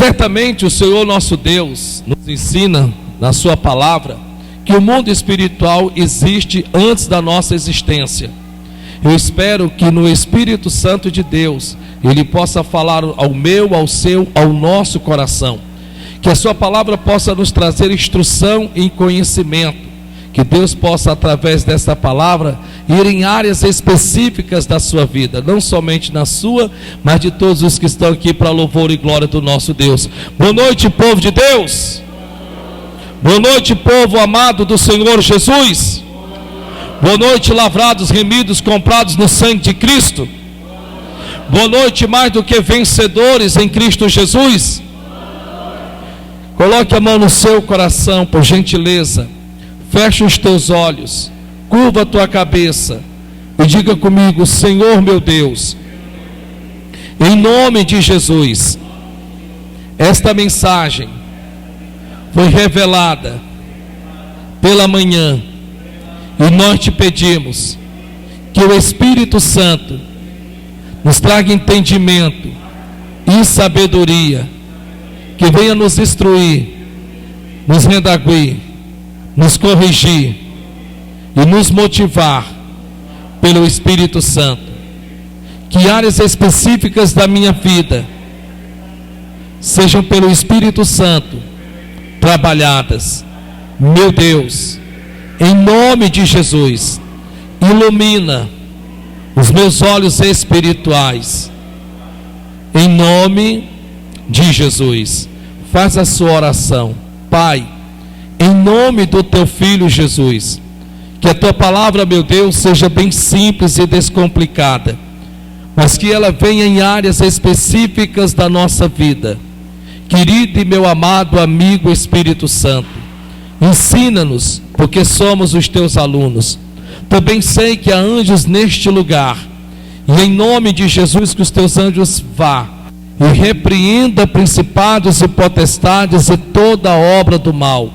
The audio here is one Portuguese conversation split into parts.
Certamente o Senhor nosso Deus nos ensina na sua palavra que o mundo espiritual existe antes da nossa existência. Eu espero que no Espírito Santo de Deus Ele possa falar ao meu, ao seu, ao nosso coração. Que a sua palavra possa nos trazer instrução e conhecimento. Que Deus possa, através dessa palavra, ir em áreas específicas da sua vida, não somente na sua, mas de todos os que estão aqui para louvor e glória do nosso Deus. Boa noite, povo de Deus. Boa noite, povo amado do Senhor Jesus. Boa noite, lavrados, remidos, comprados no sangue de Cristo. Boa noite, mais do que vencedores em Cristo Jesus. Coloque a mão no seu coração, por gentileza. Fecha os teus olhos, curva a tua cabeça e diga comigo: Senhor meu Deus, em nome de Jesus, esta mensagem foi revelada pela manhã e nós te pedimos que o Espírito Santo nos traga entendimento e sabedoria, que venha nos instruir, nos redarguir, nos corrigir e nos motivar pelo Espírito Santo. Que áreas específicas da minha vida sejam pelo Espírito Santo trabalhadas. Meu Deus, em nome de Jesus, ilumina os meus olhos espirituais. Em nome de Jesus, faz a sua oração. Pai, em nome do teu Filho Jesus, que a tua palavra, meu Deus, seja bem simples e descomplicada, mas que ela venha em áreas específicas da nossa vida. Querido e meu amado amigo Espírito Santo, ensina-nos, porque somos os teus alunos. Também sei que há anjos neste lugar, e em nome de Jesus que os teus anjos vá e repreenda principados e potestades e toda obra do mal.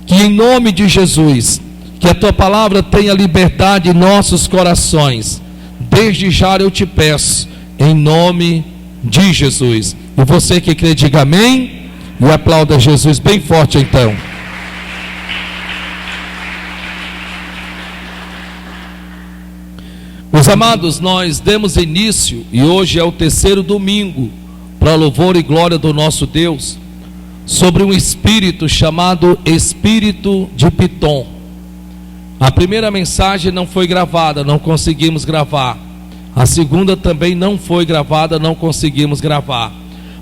Que em nome de Jesus, que a tua palavra tenha liberdade em nossos corações. Desde já eu te peço, em nome de Jesus. E você que crê, diga amém e aplauda Jesus bem forte então. Meus amados, nós demos início, e hoje é o terceiro domingo, para louvor e glória do nosso Deus, sobre um espírito chamado Espírito de Pitom. A primeira mensagem não foi gravada, não conseguimos gravar. A segunda também não foi gravada, não conseguimos gravar.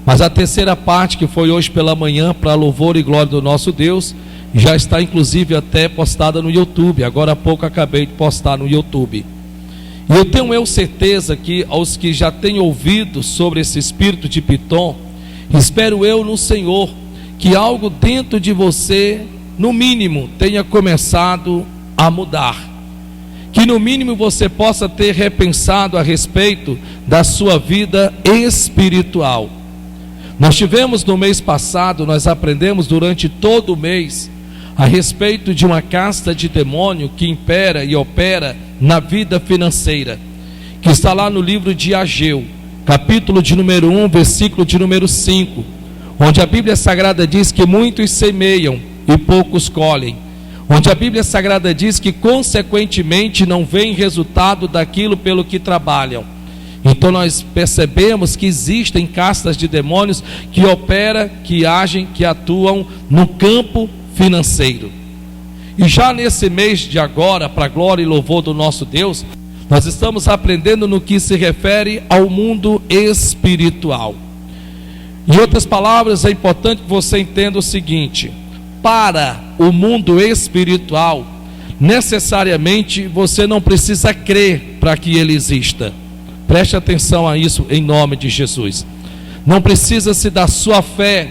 Mas a terceira parte, que foi hoje pela manhã, para louvor e glória do nosso Deus, já está inclusive até postada no YouTube. Agora há pouco acabei de postar no YouTube. E eu tenho certeza que aos que já têm ouvido sobre esse espírito de Pitom, espero eu no Senhor, que algo dentro de você, no mínimo, tenha começado a mudar. Que no mínimo você possa ter repensado a respeito da sua vida espiritual. Nós tivemos no mês passado, nós aprendemos durante todo o mês a respeito de uma casta de demônio que impera e opera na vida financeira, que está lá no livro de Ageu, capítulo de número 1, versículo de número 5, onde a Bíblia Sagrada diz que muitos semeiam e poucos colhem, onde a Bíblia Sagrada diz que consequentemente não vem resultado daquilo pelo que trabalham. Então nós percebemos que existem castas de demônios que operam, que agem, que atuam no campo financeiro. E já nesse mês de agora, para a glória e louvor do nosso Deus, nós estamos aprendendo no que se refere ao mundo espiritual. Em outras palavras, é importante que você entenda o seguinte: para o mundo espiritual, necessariamente você não precisa crer para que ele exista. Preste atenção a isso em nome de Jesus. Não precisa-se da sua fé,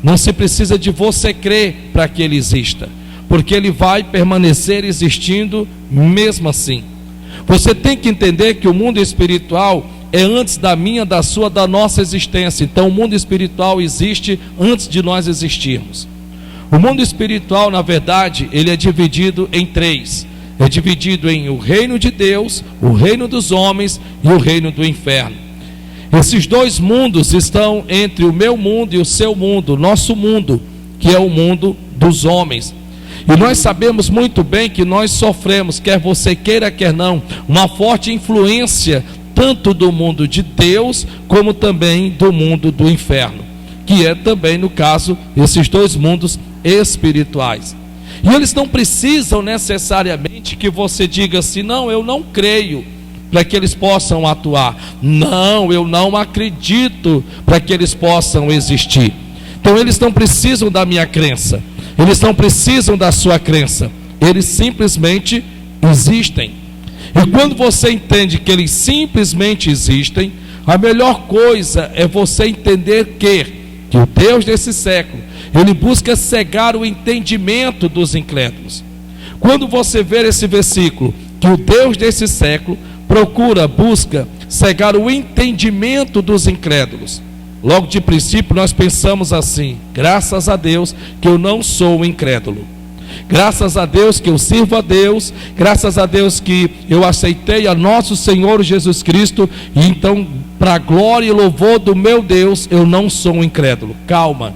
não se precisa de você crer para que ele exista, porque ele vai permanecer existindo mesmo assim. Você tem que entender que o mundo espiritual é antes da minha, da sua, da nossa existência. Então o mundo espiritual existe antes de nós existirmos. O mundo espiritual, na verdade, ele é dividido em três. É dividido em o reino de Deus, o reino dos homens e o reino do inferno. Esses dois mundos estão entre o meu mundo e o seu mundo, nosso mundo, que é o mundo dos homens. E nós sabemos muito bem que nós sofremos, quer você queira, quer não, uma forte influência tanto do mundo de Deus, como também do mundo do inferno, que é também, no caso, esses dois mundos espirituais. E eles não precisam necessariamente que você diga assim: não, eu não creio, para que eles possam atuar. Não, eu não acredito, para que eles possam existir. Então eles não precisam da minha crença, eles não precisam da sua crença, eles simplesmente existem. E quando você entende que eles simplesmente existem, a melhor coisa é você entender que o Deus desse século, ele busca cegar o entendimento dos incrédulos. Quando você ver esse versículo, que o Deus desse século busca cegar o entendimento dos incrédulos, logo de princípio nós pensamos assim: graças a Deus que eu não sou um incrédulo, graças a Deus que eu sirvo a Deus, graças a Deus que eu aceitei a nosso Senhor Jesus Cristo, e então, para a glória e louvor do meu Deus, eu não sou um incrédulo. Calma,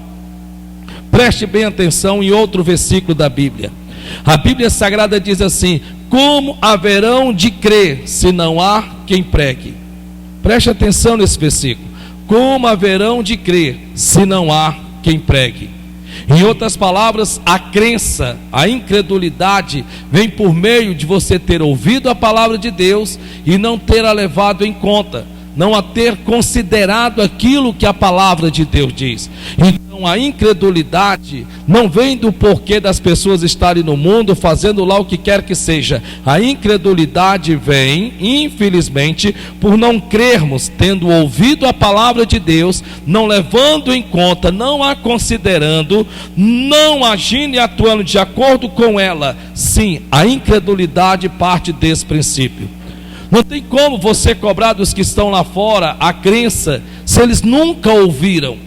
preste bem atenção em outro versículo da Bíblia. A Bíblia Sagrada diz assim: como haverão de crer se não há quem pregue? Preste atenção nesse versículo. Como haverão de crer se não há quem pregue? Em outras palavras, a crença, a incredulidade vem por meio de você ter ouvido a palavra de Deus e não ter a levado em conta, não a ter considerado aquilo que a palavra de Deus diz. Então a incredulidade não vem do porquê das pessoas estarem no mundo fazendo lá o que quer que seja. A incredulidade vem, infelizmente, por não crermos, tendo ouvido a palavra de Deus, não levando em conta, não a considerando, não agindo e atuando de acordo com ela. Sim, a incredulidade parte desse princípio. Não tem como você cobrar dos que estão lá fora a crença, se eles nunca ouviram.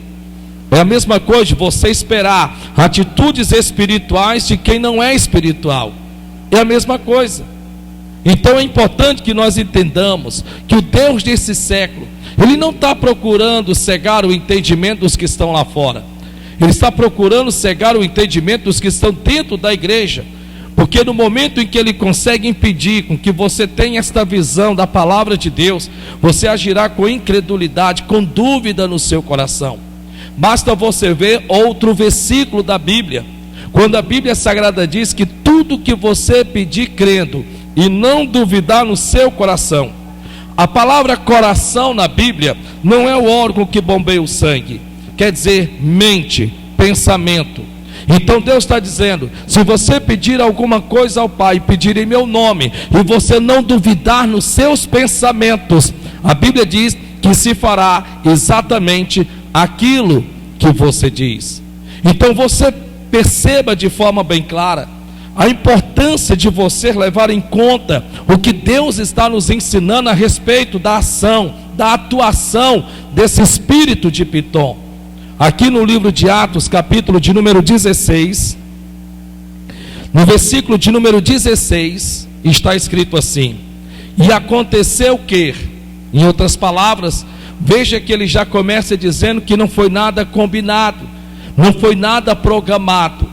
É a mesma coisa de você esperar atitudes espirituais de quem não é espiritual. É a mesma coisa. Então é importante que nós entendamos que o Deus desse século, ele não está procurando cegar o entendimento dos que estão lá fora. Ele está procurando cegar o entendimento dos que estão dentro da igreja. Porque no momento em que ele consegue impedir com que você tenha esta visão da palavra de Deus, você agirá com incredulidade, com dúvida no seu coração. Basta você ver outro versículo da Bíblia, quando a Bíblia Sagrada diz que tudo que você pedir crendo e não duvidar no seu coração. A palavra coração na Bíblia não é o órgão que bombeia o sangue, quer dizer mente, pensamento. Então Deus está dizendo: se você pedir alguma coisa ao Pai, pedir em meu nome, e você não duvidar nos seus pensamentos, a Bíblia diz que se fará exatamente aquilo que você diz. Então você perceba de forma bem clara a importância de você levar em conta o que Deus está nos ensinando a respeito da ação, da atuação desse espírito de Pitom. Aqui no livro de Atos, capítulo de número 16, no versículo de número 16, está escrito assim: e aconteceu que, em outras palavras, veja que ele já começa dizendo que não foi nada combinado, não foi nada programado.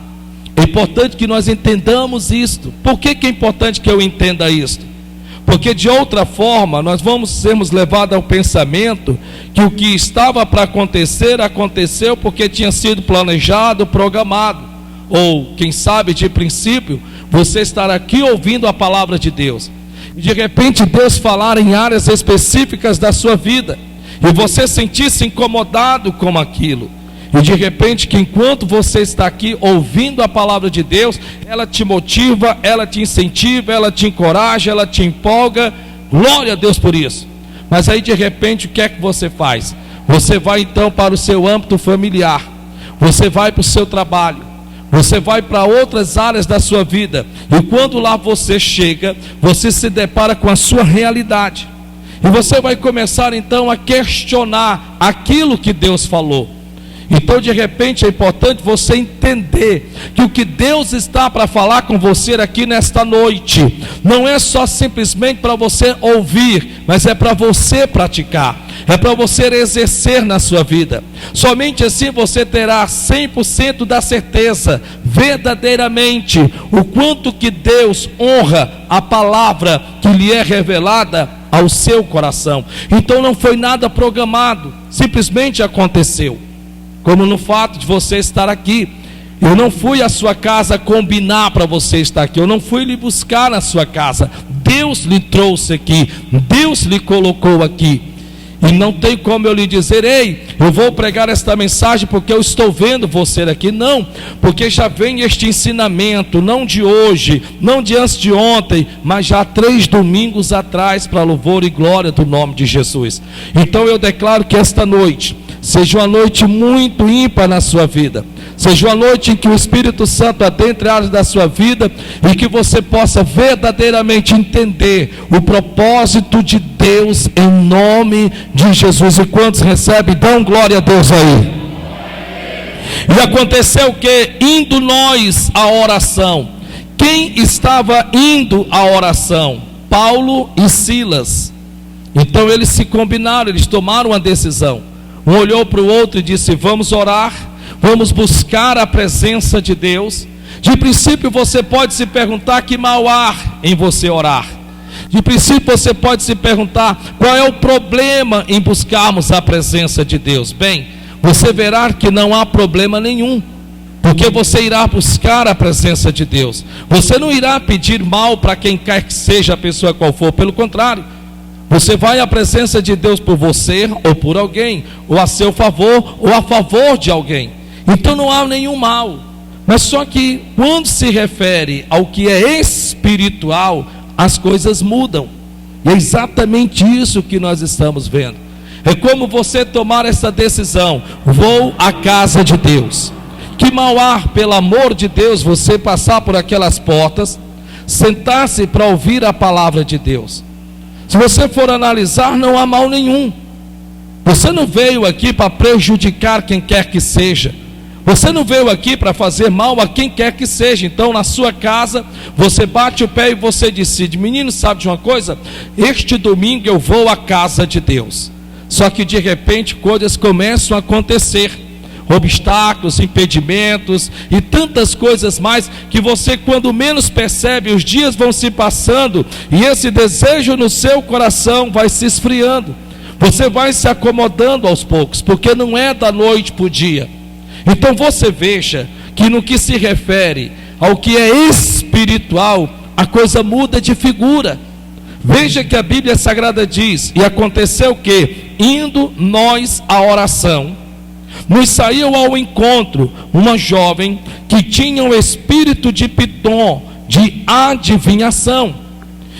É importante que nós entendamos isto. Por que é importante que eu entenda isto? Porque de outra forma nós vamos sermos levados ao pensamento que o que estava para acontecer, aconteceu porque tinha sido planejado, programado. Ou quem sabe de princípio, você estar aqui ouvindo a palavra de Deus, e de repente Deus falar em áreas específicas da sua vida, e você sentir-se incomodado com aquilo, e de repente que enquanto você está aqui ouvindo a palavra de Deus, ela te motiva, ela te incentiva, ela te encoraja, ela te empolga. Glória a Deus por isso. Mas aí de repente o que é que você faz? Você vai então para o seu âmbito familiar, você vai para o seu trabalho, você vai para outras áreas da sua vida, e quando lá você chega, você se depara com a sua realidade, e você vai começar então a questionar aquilo que Deus falou. Então, de repente, é importante você entender que o que Deus está para falar com você aqui nesta noite não é só simplesmente para você ouvir, mas é para você praticar, é para você exercer na sua vida. Somente assim você terá 100% da certeza, verdadeiramente, o quanto que Deus honra a palavra que lhe é revelada ao seu coração. Então não foi nada programado, simplesmente aconteceu. Como no fato de você estar aqui, eu não fui à sua casa combinar para você estar aqui, eu não fui lhe buscar na sua casa, Deus lhe trouxe aqui, Deus lhe colocou aqui. E não tem como eu lhe dizer: ei, eu vou pregar esta mensagem porque eu estou vendo você aqui. Não, porque já vem este ensinamento, não de hoje, não de antes de ontem, mas já 3 domingos atrás, para louvor e glória do nome de Jesus. Então eu declaro que esta noite seja uma noite muito ímpar na sua vida, seja uma noite em que o Espírito Santo adentre a área da sua vida e que você possa verdadeiramente entender o propósito de Deus em nome de Jesus. E quantos recebem, dão glória a Deus aí. E aconteceu que, indo nós à oração, quem estava indo à oração? Paulo e Silas. Então eles se combinaram, eles tomaram uma decisão. Um olhou para o outro e disse: vamos orar, vamos buscar a presença de Deus. De princípio você pode se perguntar: que mal há em você orar? De princípio você pode se perguntar: qual é o problema em buscarmos a presença de Deus? Bem, você verá que não há problema nenhum, porque você irá buscar a presença de Deus. Você não irá pedir mal para quem quer que seja a pessoa qual for, pelo contrário, você vai à presença de Deus por você ou por alguém, ou a seu favor ou a favor de alguém. Então não há nenhum mal. Mas só que quando se refere ao que é espiritual, as coisas mudam. E é exatamente isso que nós estamos vendo. É como você tomar essa decisão: vou à casa de Deus. Que mal há, pelo amor de Deus, você passar por aquelas portas, sentar-se para ouvir a palavra de Deus. Se você for analisar, não há mal nenhum. Você não veio aqui para prejudicar quem quer que seja. Você não veio aqui para fazer mal a quem quer que seja. Então, na sua casa, você bate o pé e você decide: menino, sabe de uma coisa? Este domingo eu vou à casa de Deus. Só que de repente coisas começam a acontecer, obstáculos, impedimentos e tantas coisas mais, que você, quando menos percebe, os dias vão se passando e esse desejo no seu coração vai se esfriando. Você vai se acomodando aos poucos, porque não é da noite para o dia. Então você veja que no que se refere ao que é espiritual, a coisa muda de figura. Veja que a Bíblia Sagrada diz: e aconteceu que, indo nós à oração, nos saiu ao encontro uma jovem que tinha o espírito de Pitom, de adivinhação.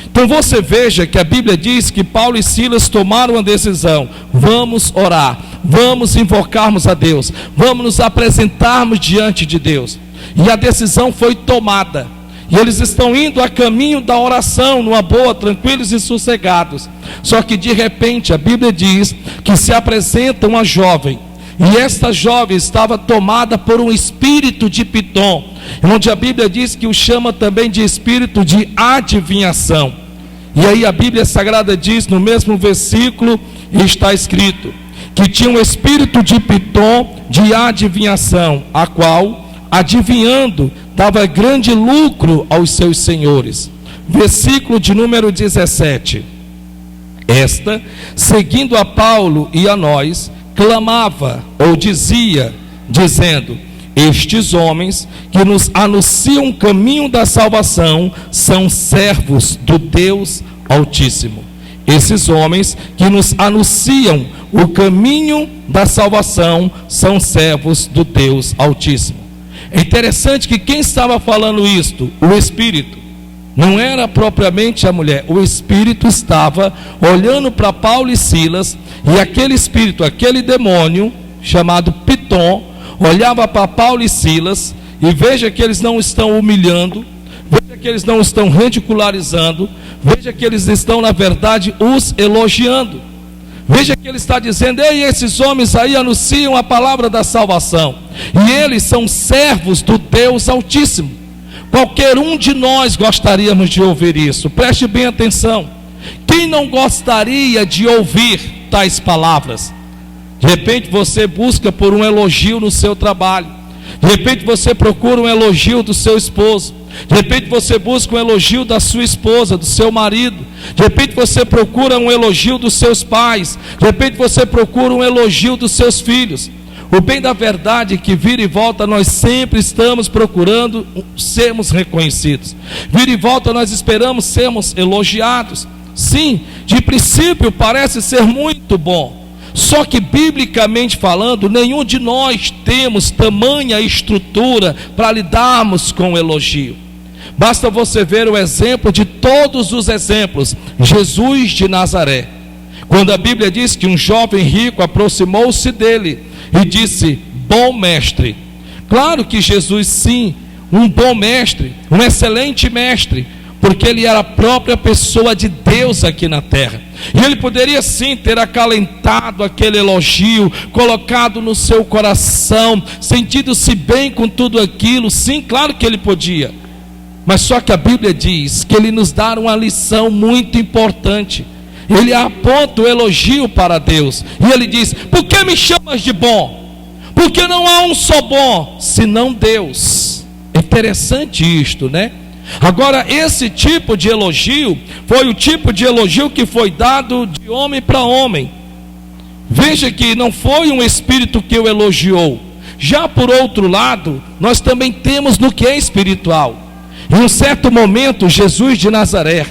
Então você veja que a Bíblia diz que Paulo e Silas tomaram a decisão: vamos orar, vamos invocarmos a Deus, vamos nos apresentarmos diante de Deus. E a decisão foi tomada, e eles estão indo a caminho da oração, numa boa, tranquilos e sossegados. Só que de repente a Bíblia diz que se apresenta uma jovem, e esta jovem estava tomada por um espírito de Pitom, onde a Bíblia diz que o chama também de espírito de adivinhação. E aí a Bíblia Sagrada diz, no mesmo versículo, está escrito que tinha um espírito de Pitom, de adivinhação, a qual, adivinhando, dava grande lucro aos seus senhores. Versículo de número 17. Esta, seguindo a Paulo e a nós, clamava ou dizia, dizendo: estes homens que nos anunciam o caminho da salvação são servos do Deus Altíssimo. Esses homens que nos anunciam o caminho da salvação são servos do Deus Altíssimo. É interessante que quem estava falando isto, o Espírito, não era propriamente a mulher. O Espírito estava olhando para Paulo e Silas, e aquele espírito, aquele demônio chamado Pitom, olhava para Paulo e Silas, e veja que eles não estão humilhando, veja que eles não estão ridicularizando, veja que eles estão, na verdade, os elogiando. Veja que ele está dizendo: ei, esses homens aí anunciam a palavra da salvação, e eles são servos do Deus Altíssimo. Qualquer um de nós gostaríamos de ouvir isso. Preste bem atenção. Quem não gostaria de ouvir tais palavras? De repente você busca por um elogio no seu trabalho. De repente você procura um elogio do seu esposo. De repente você busca um elogio da sua esposa, do seu marido. De repente você procura um elogio dos seus pais. De repente você procura um elogio dos seus filhos. O bem da verdade é que vira e volta nós sempre estamos procurando sermos reconhecidos. Vira e volta nós esperamos sermos elogiados. Sim, de princípio parece ser muito bom. Só que biblicamente falando, nenhum de nós temos tamanha estrutura para lidarmos com o elogio. Basta você ver o exemplo de todos os exemplos. Jesus de Nazaré. Quando a Bíblia diz que um jovem rico aproximou-se dele e disse: bom mestre. Claro que Jesus, sim, um bom mestre, um excelente mestre, porque ele era a própria pessoa de Deus aqui na terra. E ele poderia sim ter acalentado aquele elogio, colocado no seu coração, sentido-se bem com tudo aquilo. Sim, claro que ele podia. Mas só que a Bíblia diz que ele nos dá uma lição muito importante. Ele aponta o elogio para Deus. E ele diz: por que me chamas de bom? Porque não há um só bom, senão Deus. É interessante isto, né? Agora, esse tipo de elogio foi o tipo de elogio que foi dado de homem para homem. Veja que não foi um espírito que o elogiou. Já por outro lado, nós também temos no que é espiritual. Em um certo momento, Jesus de Nazaré,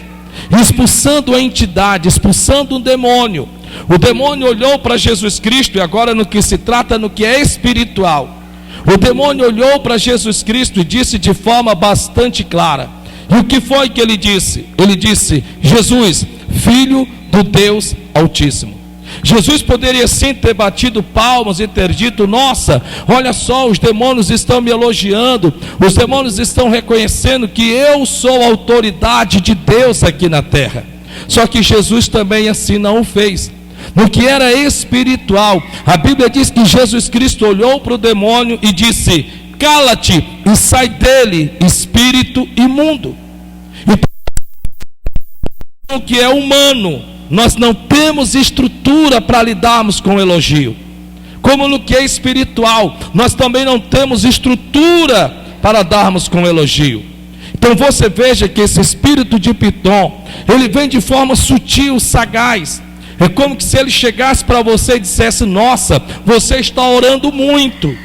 expulsando a entidade, expulsando um demônio, o demônio olhou para Jesus Cristo. E agora no que se trata, no que é espiritual, o demônio olhou para Jesus Cristo e disse de forma bastante clara. E o que foi que ele disse? Ele disse: Jesus, filho do Deus Altíssimo. Jesus poderia sim ter batido palmas e ter dito: nossa, olha só, os demônios estão me elogiando, os demônios estão reconhecendo que eu sou a autoridade de Deus aqui na terra. Só que Jesus também assim não o fez. No que era espiritual, a Bíblia diz que Jesus Cristo olhou para o demônio e disse: cala-te e sai dele, espírito imundo. Então, o que é humano, nós não temos estrutura para lidarmos com o elogio. Como no que é espiritual, nós também não temos estrutura para darmos com o elogio. Então você veja que esse espírito de Pitom, ele vem de forma sutil, sagaz. É como que se ele chegasse para você e dissesse: nossa, você está orando muito.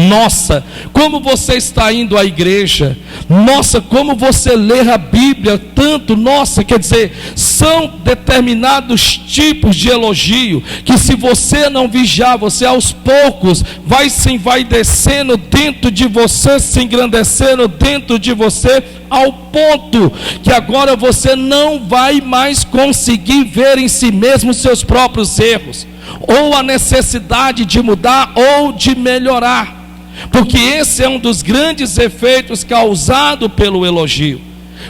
Nossa, como você está indo à igreja. Nossa, como você lê a Bíblia tanto. Nossa, quer dizer, são determinados tipos de elogio que se você não vigiar, você aos poucos vai se envaidecendo dentro de você, se engrandecendo dentro de você, ao ponto que agora você não vai mais conseguir ver em si mesmo os seus próprios erros, ou a necessidade de mudar ou de melhorar. Porque esse é um dos grandes efeitos causados pelo elogio.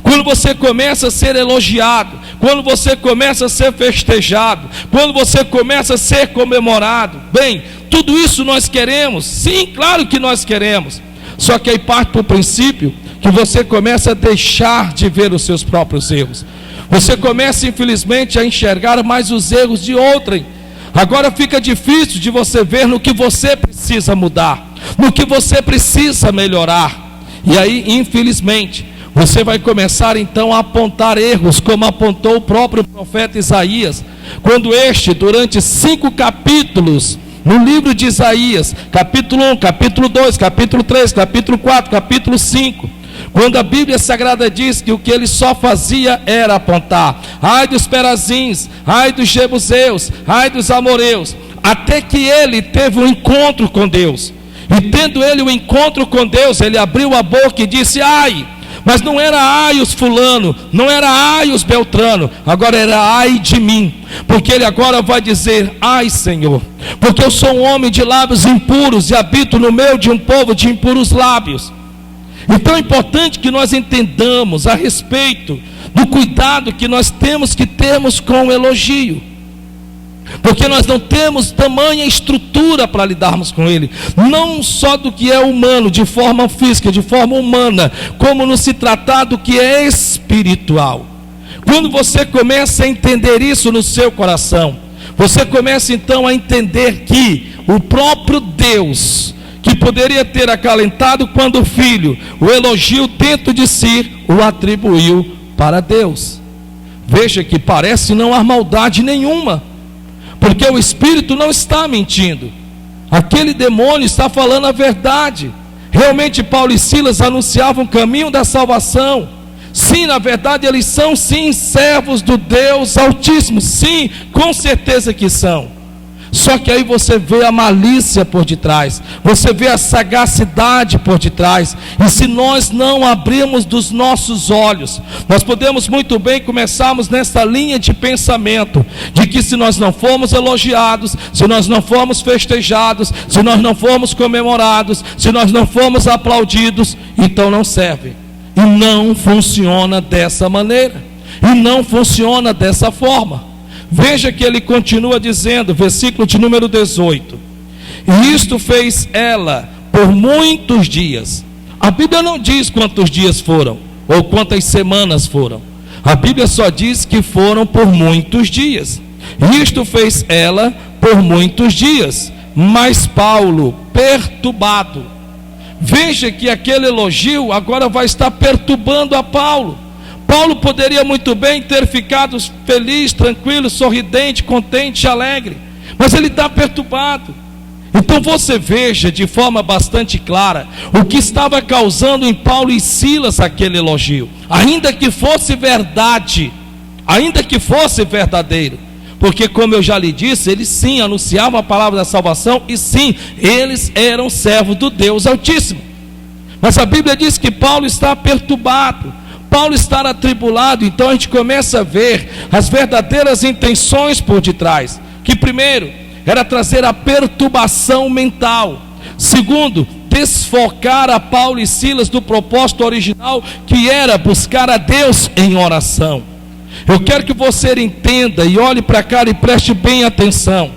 Quando você começa a ser elogiado, quando você começa a ser festejado, quando você começa a ser comemorado, bem, tudo isso nós queremos. Sim, claro que nós queremos. Só que aí parte para o princípio que você começa a deixar de ver os seus próprios erros. Você começa, infelizmente, a enxergar mais os erros de outrem. Agora fica difícil de você ver no que você precisa mudar, no que você precisa melhorar. E aí, infelizmente, você vai começar então a apontar erros, como apontou o próprio profeta Isaías, quando este, durante 5 capítulos, no livro de Isaías, capítulo 1, capítulo 2, capítulo 3, capítulo 4, capítulo 5, quando a Bíblia Sagrada diz que o que ele só fazia era apontar: ai dos Perazins, ai dos Jebuseus, ai dos Amoreus, até que ele teve um encontro com Deus. E tendo ele um encontro com Deus, ele abriu a boca e disse: ai. Mas não era ai os fulano, não era ai os Beltrano, agora era ai de mim. Porque ele agora vai dizer: ai Senhor, porque eu sou um homem de lábios impuros e habito no meio de um povo de impuros lábios. Então é importante que nós entendamos a respeito do cuidado que nós temos que termos com o elogio. porque nós não temos tamanha estrutura para lidarmos com ele, não só do que é humano, de forma física, de forma humana, como no se tratar do que é espiritual. Quando você começa a entender isso no seu coração, você começa então a entender que o próprio Deus, que poderia ter acalentado quando o filho o elogio dentro de si, o atribuiu para Deus. Veja que parece não há maldade nenhuma, porque o Espírito não está mentindo, aquele demônio está falando a verdade. Realmente Paulo e Silas anunciavam o caminho da salvação. Sim, na verdade eles são sim servos do Deus Altíssimo, sim, com certeza que são. Só que aí você vê a malícia por detrás, você vê a sagacidade por detrás. E se nós não abrirmos dos nossos olhos, nós podemos muito bem começarmos nessa linha de pensamento, de que se nós não formos elogiados, se nós não formos festejados, se nós não formos comemorados, se nós não formos aplaudidos, então não serve. E não funciona dessa maneira, e não funciona dessa forma. Veja que ele continua dizendo, versículo de número 18: e isto fez ela por muitos dias. A Bíblia não diz quantos dias foram, ou quantas semanas foram. A Bíblia só diz que foram por muitos dias. Isto fez ela por muitos dias, mas Paulo, perturbado. Veja que aquele elogio agora vai estar perturbando a Paulo. Paulo poderia muito bem ter ficado feliz, tranquilo, sorridente, contente, alegre, mas ele está perturbado. Então você veja de forma bastante clara o que estava causando em Paulo e Silas aquele elogio, ainda que fosse verdade, ainda que fosse verdadeiro, porque como eu já lhe disse, eles sim anunciavam a palavra da salvação, e sim, eles eram servos do Deus Altíssimo. Mas a Bíblia diz que Paulo está perturbado, Paulo está atribulado. Então a gente começa a ver as verdadeiras intenções por detrás, que primeiro era trazer a perturbação mental, segundo, desfocar a Paulo e Silas do propósito original, que era buscar a Deus em oração. Eu quero que você entenda e olhe para cá e preste bem atenção.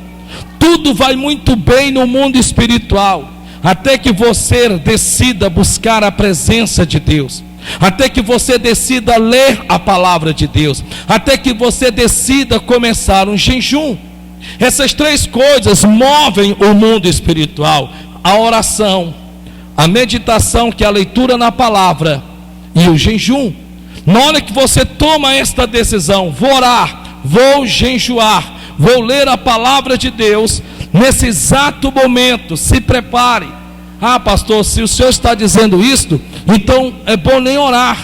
Tudo vai muito bem no mundo espiritual, até que você decida buscar a presença de Deus, até que você decida ler a palavra de Deus, até que você decida começar um jejum. Essas três coisas movem o mundo espiritual: a oração, a meditação, que é a leitura na palavra, e o jejum. Na hora que você toma esta decisão, vou orar, vou jejuar, vou ler a palavra de Deus, nesse exato momento, se prepare. Ah, pastor, se o senhor está dizendo isto, então é bom nem orar,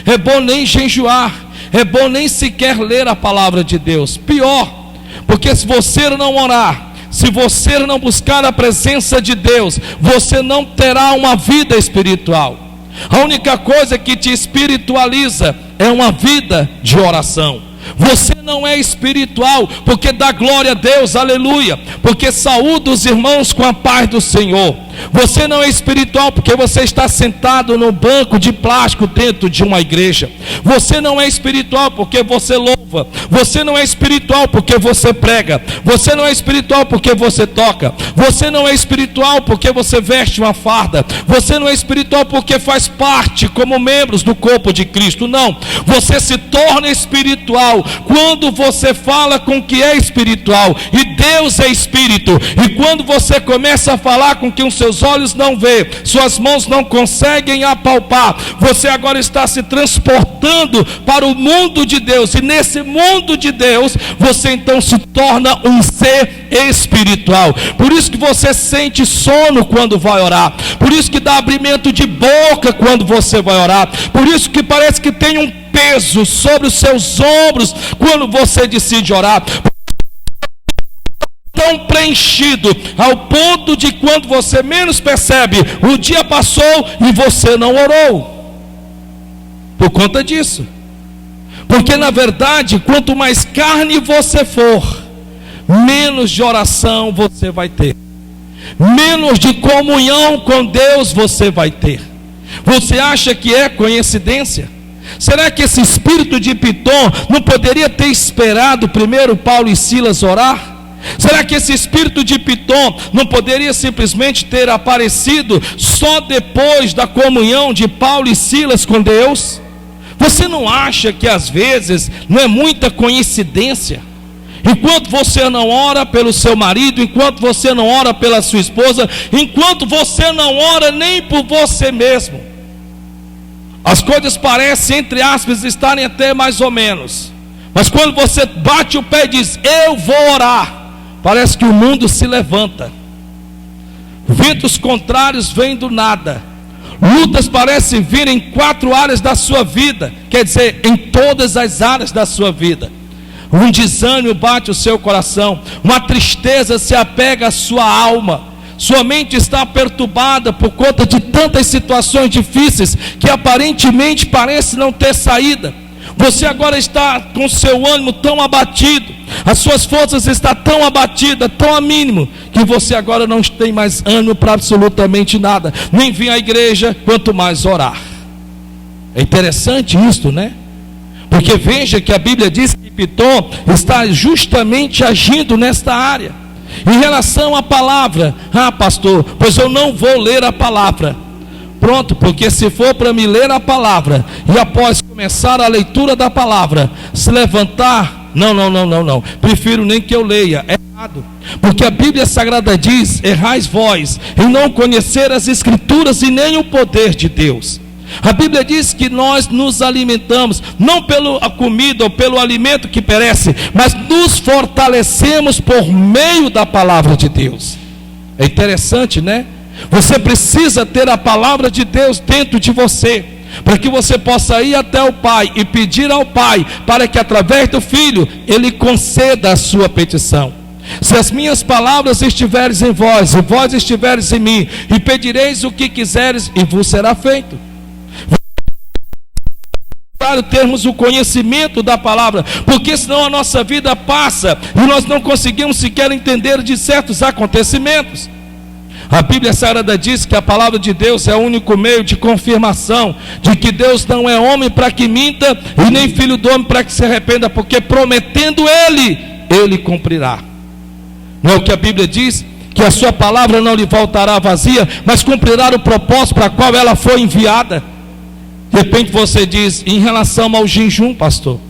é bom nem jejuar, é bom nem sequer ler a palavra de Deus. Pior, porque se você não orar, se você não buscar a presença de Deus, você não terá uma vida espiritual. A única coisa que te espiritualiza é uma vida de oração. Você não é espiritual porque dá glória a Deus, aleluia, porque saúda os irmãos com a paz do Senhor. Você não é espiritual porque você está sentado no banco de plástico dentro de uma igreja. Você não é espiritual porque você louva. Você não é espiritual porque você prega. Você não é espiritual porque você toca. Você não é espiritual porque você veste uma farda. Você não é espiritual porque faz parte como membros do corpo de Cristo. Não, você se torna espiritual quando você fala com o que é espiritual, e Deus é espírito. E quando você começa a falar com que os seus olhos não vê, suas mãos não conseguem apalpar, você agora está se transportando para o mundo de Deus, e nesse mundo de Deus você então se torna um ser espiritual. Por isso que você sente sono quando vai orar, por isso que dá abrimento de boca quando você vai orar, por isso que parece que tem um peso sobre os seus ombros quando você decide orar, tão preenchido ao ponto de quando você menos percebe, o dia passou e você não orou, por conta disso. Porque na verdade, quanto mais carne você for, menos de oração você vai ter, menos de comunhão com Deus você vai ter. Você acha que é coincidência? Será que esse espírito de Pitom não poderia ter esperado primeiro Paulo e Silas orar? Será que esse espírito de Pitom não poderia simplesmente ter aparecido só depois da comunhão de Paulo e Silas com Deus? Você não acha que às vezes não é muita coincidência? Enquanto você não ora pelo seu marido, enquanto você não ora pela sua esposa, enquanto você não ora nem por você mesmo, as coisas parecem, entre aspas, estarem até mais ou menos. Mas quando você bate o pé e diz, eu vou orar, parece que o mundo se levanta. Ventos contrários vêm do nada. Lutas parecem vir em 4 áreas da sua vida. Quer dizer, em todas as áreas da sua vida. Um desânimo bate o seu coração. Uma tristeza se apega à sua alma. Sua mente está perturbada por conta de tantas situações difíceis que aparentemente parece não ter saída. Você agora está com seu ânimo tão abatido, as suas forças estão tão abatidas, tão a mínimo, que você agora não tem mais ânimo para absolutamente nada, nem vir à igreja, quanto mais orar. É interessante isto, né? Porque veja que a Bíblia diz que Pitom está justamente agindo nesta área. Em relação à palavra, pastor, pois eu não vou ler a palavra. Pronto, porque se for para me ler a palavra e após começar a leitura da palavra se levantar, não, prefiro nem que eu leia, é errado, porque a Bíblia Sagrada diz, errais vós em não conhecer as Escrituras e nem o poder de Deus. A Bíblia diz que nós nos alimentamos, não pela comida ou pelo alimento que perece, mas nos fortalecemos por meio da palavra de Deus. É interessante, né? Você precisa ter a palavra de Deus dentro de você, para que você possa ir até o Pai e pedir ao Pai, para que através do Filho, Ele conceda a sua petição. Se as minhas palavras estiveres em vós, e vós estiveres em mim, e pedireis o que quiseres, e vos será feito. Para termos o conhecimento da palavra, porque senão a nossa vida passa, e nós não conseguimos sequer entender de certos acontecimentos. A Bíblia Sagrada diz que a palavra de Deus é o único meio de confirmação de que Deus não é homem para que minta e nem filho do homem para que se arrependa, porque prometendo Ele cumprirá. Não é o que a Bíblia diz? Que a sua palavra não lhe voltará vazia, mas cumprirá o propósito para qual ela foi enviada. De repente você diz, em relação ao jejum, pastor,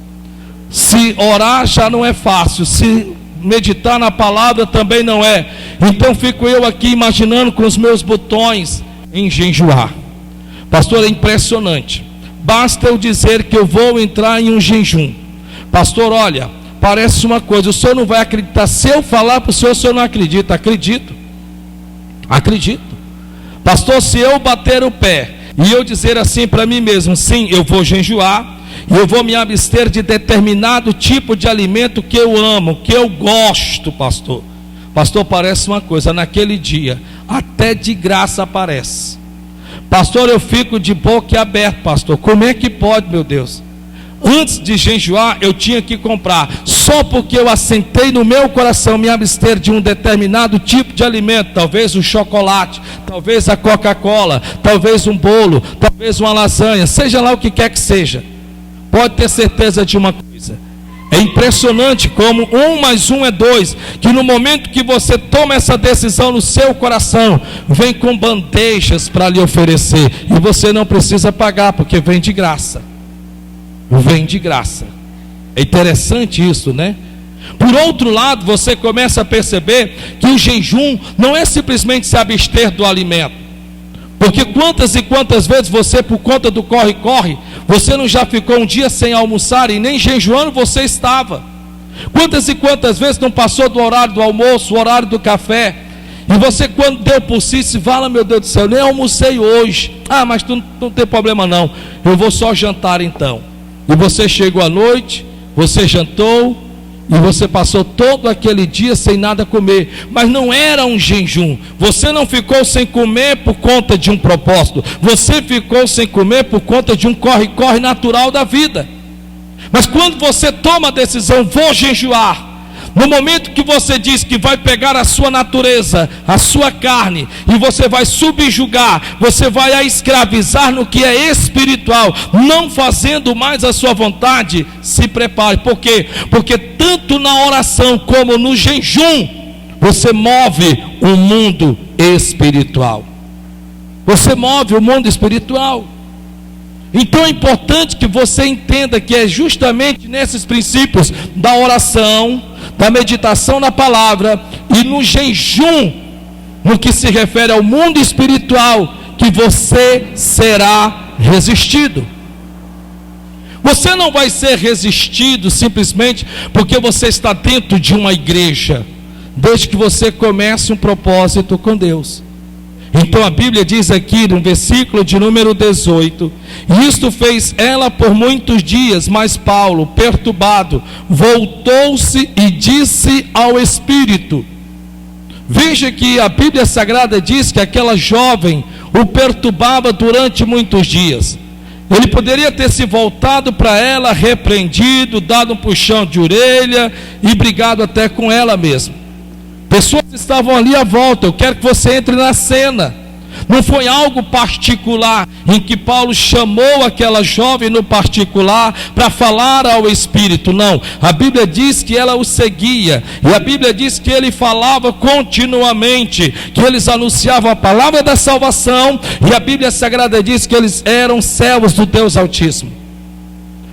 se orar já não é fácil, se meditar na palavra também não é. Então fico eu aqui imaginando com os meus botões em jejuar. Pastor, é impressionante. Basta eu dizer que eu vou entrar em um jejum. Pastor, olha, parece uma coisa, o senhor não vai acreditar. Se eu falar para o senhor não acredita. Acredito. Pastor, se eu bater o pé e eu dizer assim para mim mesmo, sim, eu vou jejuar, e eu vou me abster de determinado tipo de alimento que eu amo, que eu gosto, pastor. Pastor, parece uma coisa, naquele dia, até de graça aparece. Pastor, eu fico de boca aberta, pastor. Como é que pode, meu Deus? Antes de jejuar, eu tinha que comprar. Só porque eu assentei no meu coração me abster de um determinado tipo de alimento. Talvez o chocolate, talvez a Coca-Cola, talvez um bolo, talvez uma lasanha, seja lá o que quer que seja. Pode ter certeza de uma coisa, é impressionante como 1 mais 1 é 2, que no momento que você toma essa decisão no seu coração, vem com bandejas para lhe oferecer, e você não precisa pagar, porque vem de graça. É interessante isso, né? Por outro lado, você começa a perceber que o jejum não é simplesmente se abster do alimento. Porque quantas e quantas vezes você, por conta do corre-corre, você não já ficou um dia sem almoçar e nem jejuando você estava? Quantas e quantas vezes não passou do horário do almoço, o horário do café, e você quando deu por si, se fala, meu Deus do céu, nem almocei hoje. Mas tu não tem problema não, eu vou só jantar então. E você chegou à noite, você jantou, e você passou todo aquele dia sem nada comer, mas não era um jejum. Você não ficou sem comer por conta de um propósito, você ficou sem comer por conta de um corre-corre natural da vida. Mas quando você toma a decisão, vou jejuar, No momento que você diz que vai pegar a sua natureza, a sua carne, e você vai subjugar, você vai a escravizar no que é espiritual, não fazendo mais a sua vontade, se prepare. Por quê? Porque tanto na oração como no jejum, você move o mundo espiritual. Você move o mundo espiritual. Então é importante que você entenda que é justamente nesses princípios da oração, da meditação na palavra e no jejum, no que se refere ao mundo espiritual, que você será resistido. Você não vai ser resistido simplesmente porque você está dentro de uma igreja, desde que você comece um propósito com Deus. Então a Bíblia diz aqui no versículo de número 18: isto fez ela por muitos dias, mas Paulo, perturbado, voltou-se e disse ao Espírito. Veja que a Bíblia Sagrada diz que aquela jovem o perturbava durante muitos dias. Ele poderia ter se voltado para ela, repreendido, dado um puxão de orelha e brigado até com ela mesma. Pessoas estavam ali à volta. Eu quero que você entre na cena. Não foi algo particular em que Paulo chamou aquela jovem no particular para falar ao Espírito. Não, a Bíblia diz que ela o seguia, e a Bíblia diz que ele falava continuamente, que eles anunciavam a palavra da salvação, e a Bíblia Sagrada diz que eles eram servos do Deus Altíssimo.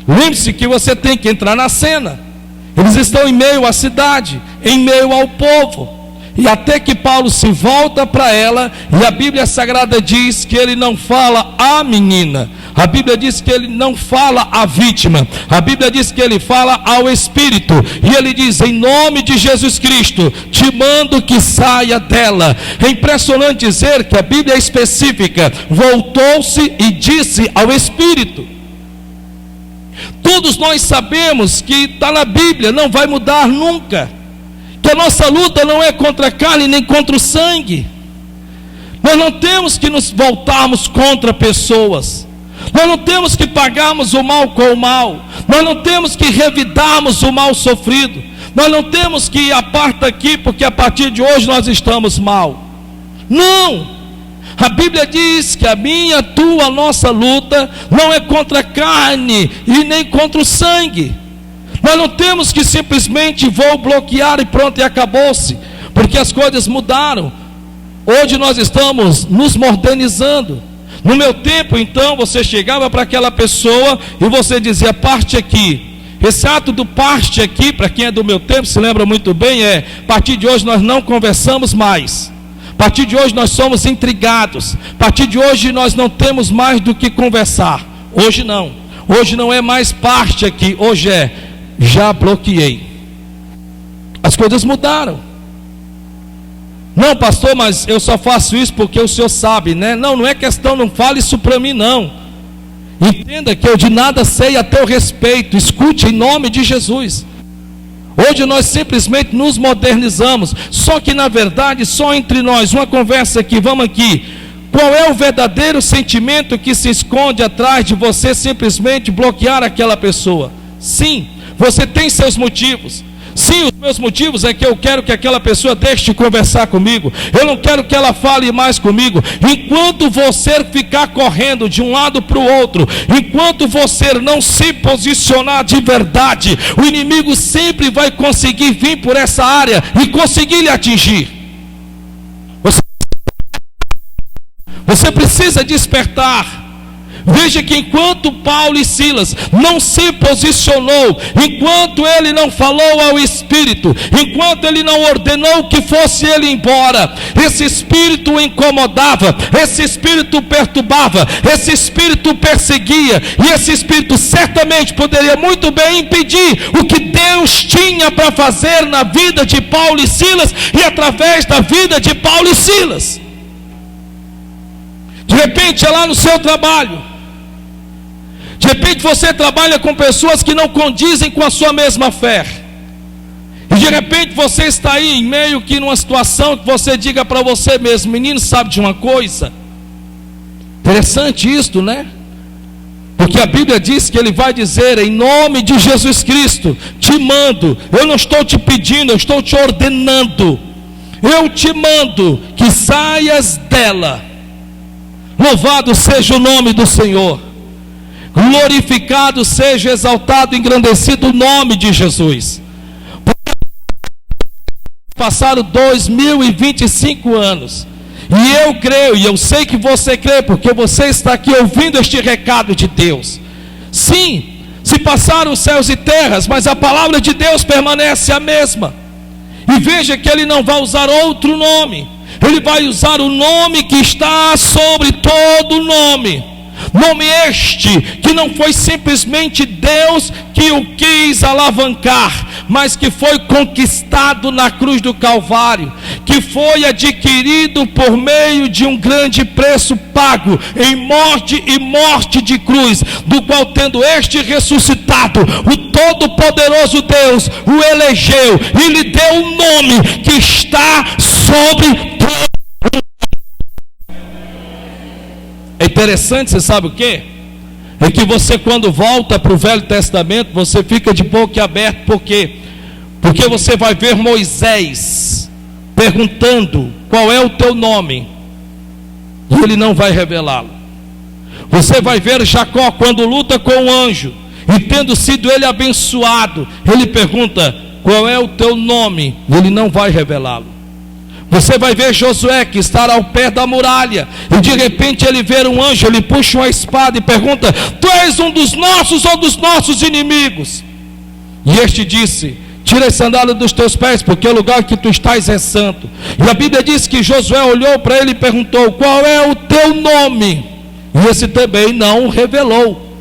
Lembre-se que você tem que entrar na cena. Eles estão em meio à cidade, em meio ao povo, e até que Paulo se volta para ela, e a Bíblia Sagrada diz que ele não fala à menina, a Bíblia diz que ele não fala à vítima, a Bíblia diz que ele fala ao Espírito, e ele diz: em nome de Jesus Cristo, te mando que saia dela. É impressionante dizer que a Bíblia é específica, voltou-se e disse ao Espírito. Todos nós sabemos que está na Bíblia, não vai mudar nunca, que a nossa luta não é contra a carne nem contra o sangue. Nós não temos que nos voltarmos contra pessoas, nós não temos que pagarmos o mal com o mal, nós não temos que revidarmos o mal sofrido, nós não temos que aparta aqui porque a partir de hoje nós estamos mal. Não! A Bíblia diz que a minha, a tua, a nossa luta não é contra a carne e nem contra o sangue. Nós não temos que simplesmente vou bloquear e pronto, e acabou-se, porque as coisas mudaram. Hoje nós estamos nos modernizando. No meu tempo, então, você chegava para aquela pessoa e você dizia: parte aqui. Esse ato do parte aqui, para quem é do meu tempo, se lembra muito bem, é: a partir de hoje nós não conversamos mais. A partir de hoje nós somos intrigados. A partir de hoje nós não temos mais do que conversar. Hoje não. Hoje não é mais parte aqui. Hoje é: já bloqueei. As coisas mudaram. Não, pastor, mas eu só faço isso porque o senhor sabe, né? Não, não é questão, não fale isso para mim, não. Entenda que eu de nada sei a teu respeito. Escute em nome de Jesus. Hoje nós simplesmente nos modernizamos. Só que na verdade, só entre nós, uma conversa aqui, vamos aqui. Qual é o verdadeiro sentimento que se esconde atrás de você simplesmente bloquear aquela pessoa? Sim, você tem seus motivos. Sim, os meus motivos é que eu quero que aquela pessoa deixe de conversar comigo. Eu não quero que ela fale mais comigo. Enquanto você ficar correndo de um lado para o outro, enquanto você não se posicionar de verdade, o inimigo sempre vai conseguir vir por essa área e conseguir lhe atingir. Você precisa despertar. Veja que enquanto Paulo e Silas não se posicionou, enquanto ele não falou ao Espírito, enquanto ele não ordenou que fosse ele embora, esse Espírito o incomodava, esse Espírito perturbava, esse Espírito perseguia, e esse Espírito certamente poderia muito bem impedir o que Deus tinha para fazer na vida de Paulo e Silas, e através da vida de Paulo e Silas. De repente é lá no seu trabalho. De repente você trabalha com pessoas que não condizem com a sua mesma fé. E de repente você está aí em meio que numa situação que você diga para você mesmo: menino, sabe de uma coisa? Interessante isto, né? Porque a Bíblia diz que ele vai dizer: em nome de Jesus Cristo, te mando. Eu não estou te pedindo, eu estou te ordenando. Eu te mando que saias dela. Louvado seja o nome do Senhor. Glorificado seja, exaltado, engrandecido o nome de Jesus. Passaram 2025 anos. E eu creio, e eu sei que você crê, porque você está aqui ouvindo este recado de Deus. Sim, se passaram os céus e terras, mas a palavra de Deus permanece a mesma. E veja que ele não vai usar outro nome. Ele vai usar o nome que está sobre todo nome. Nome este que não foi simplesmente Deus que o quis alavancar, mas que foi conquistado na cruz do Calvário, que foi adquirido por meio de um grande preço pago em morte e morte de cruz, do qual, tendo este ressuscitado, o todo-poderoso Deus o elegeu e lhe deu um nome que está sobre todo. É interessante, você sabe o que? É que você, quando volta para o Velho Testamento, você fica de boca aberta. Por quê? Porque você vai ver Moisés perguntando: qual é o teu nome? E ele não vai revelá-lo. Você vai ver Jacó quando luta com o anjo, e tendo sido ele abençoado, ele pergunta: qual é o teu nome? E ele não vai revelá-lo. Você vai ver Josué que está ao pé da muralha, e de repente ele vê um anjo, ele puxa uma espada e pergunta: tu és um dos nossos ou dos nossos inimigos? E este disse: tira a sandália dos teus pés, porque o lugar que tu estás é santo. E a Bíblia diz que Josué olhou para ele e perguntou: qual é o teu nome? E esse também não o revelou.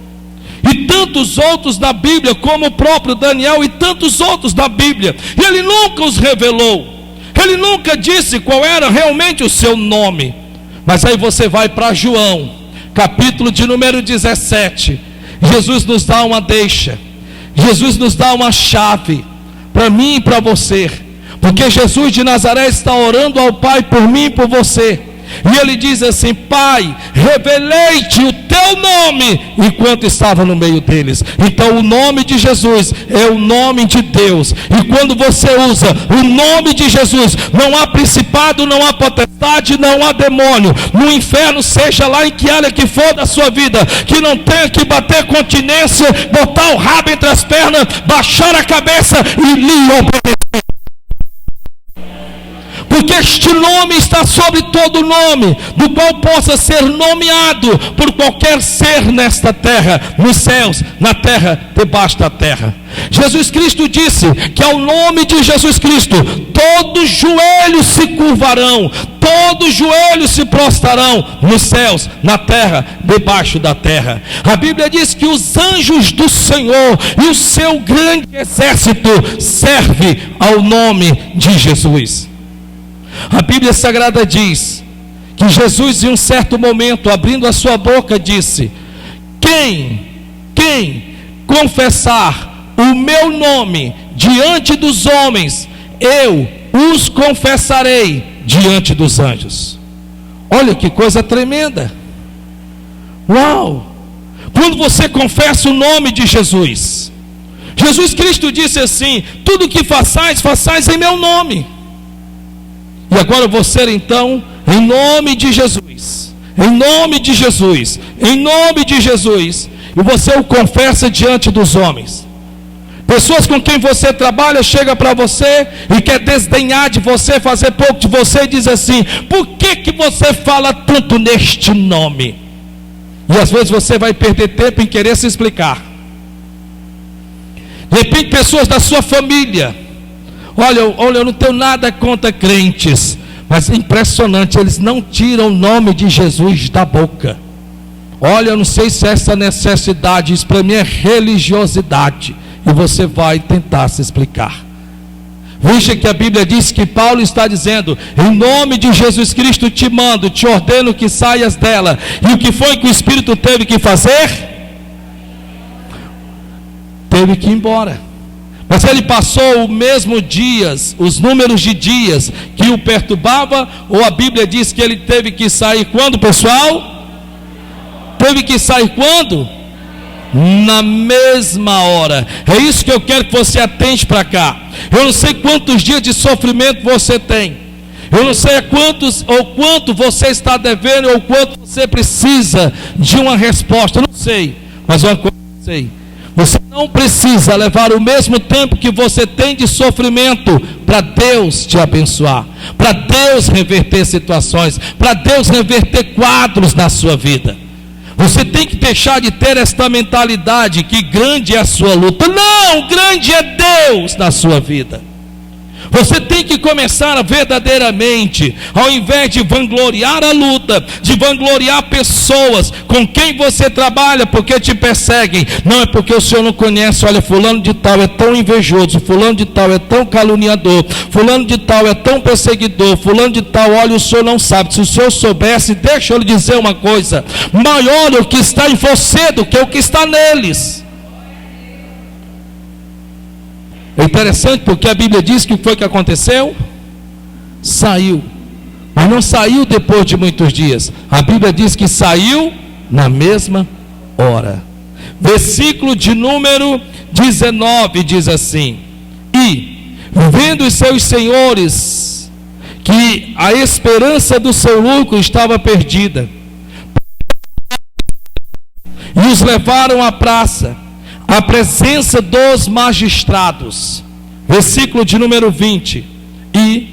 E tantos outros na Bíblia, como o próprio Daniel e tantos outros na Bíblia, e ele nunca os revelou. Ele nunca disse qual era realmente o seu nome. Mas aí você vai para João, capítulo de número 17. Jesus nos dá uma deixa. Jesus nos dá uma chave para mim e para você. Porque Jesus de Nazaré está orando ao Pai por mim e por você. E ele diz assim: Pai, revelei-te o teu nome enquanto estava no meio deles. Então o nome de Jesus é o nome de Deus. E quando você usa o nome de Jesus, não há principado, não há potestade, não há demônio no inferno, seja lá em que área que for da sua vida, que não tenha que bater continência, botar o rabo entre as pernas, baixar a cabeça e lhe obedecer. Porque este nome está sobre todo nome, do qual possa ser nomeado por qualquer ser nesta terra, nos céus, na terra, debaixo da terra. Jesus Cristo disse que ao nome de Jesus Cristo todos os joelhos se curvarão, todos os joelhos se prostrarão, nos céus, na terra, debaixo da terra. A Bíblia diz que os anjos do Senhor e o seu grande exército servem ao nome de Jesus. A Bíblia Sagrada diz que Jesus, em um certo momento, abrindo a sua boca, disse: quem confessar o meu nome diante dos homens, eu os confessarei diante dos anjos. Olha que coisa tremenda. Uau! Quando você confessa o nome de Jesus, Jesus Cristo disse assim: tudo que façais, façais em meu nome. E agora você então, em nome de Jesus, em nome de Jesus, em nome de Jesus, e você o confessa diante dos homens. Pessoas com quem você trabalha chegam para você e quer desdenhar de você, fazer pouco de você, e diz assim: por que você fala tanto neste nome? E às vezes você vai perder tempo em querer se explicar. De repente pessoas da sua família: olha, eu não tenho nada contra crentes, mas é impressionante, eles não tiram o nome de Jesus da boca. Olha, eu não sei se é essa necessidade, isso para mim é religiosidade. E você vai tentar se explicar. Veja que a Bíblia diz que Paulo está dizendo: em nome de Jesus Cristo te mando, te ordeno que saias dela. E o que foi que o Espírito teve que fazer? Teve que ir embora. Mas ele passou o mesmo dias, os números de dias que o perturbava, ou a Bíblia diz que ele teve que sair quando, pessoal? Teve que sair quando? na mesma hora. É isso que eu quero que você atente para cá. Eu não sei quantos dias de sofrimento você tem. Eu não sei quanto você está devendo, ou quanto você precisa de uma resposta. Eu não sei, mas uma coisa eu sei: você não precisa levar o mesmo tempo que você tem de sofrimento para Deus te abençoar, para Deus reverter situações, para Deus reverter quadros na sua vida. Você tem que deixar de ter esta mentalidade que grande é a sua luta. Não, grande é Deus na sua vida. Você tem que começar verdadeiramente, ao invés de vangloriar a luta, de vangloriar pessoas com quem você trabalha porque te perseguem. Não é porque o senhor não conhece. Olha, fulano de tal é tão invejoso, fulano de tal é tão caluniador, fulano de tal é tão perseguidor, fulano de tal, olha, o senhor não sabe. Se o senhor soubesse, deixa eu lhe dizer uma coisa: maior é o que está em você do que o que está neles. É interessante porque a Bíblia diz que o que foi que aconteceu? Saiu. Mas não saiu depois de muitos dias. A Bíblia diz que saiu na mesma hora. Versículo de número 19 diz assim: e vendo os seus senhores que a esperança do seu lucro estava perdida, e os levaram à praça, a presença dos magistrados. Versículo de número 20. E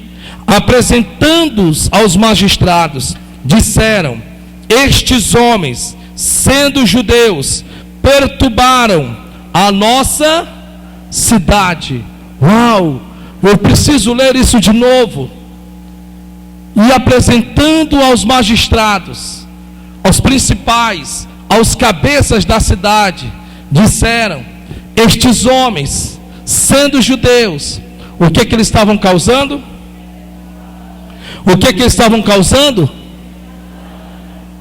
apresentando-os aos magistrados, disseram: estes homens, sendo judeus, perturbaram a nossa cidade. Uau! Eu preciso ler isso de novo. E apresentando aos magistrados, aos principais, aos cabeças da cidade, disseram: estes homens, sendo judeus, o que eles estavam causando? O que eles estavam causando?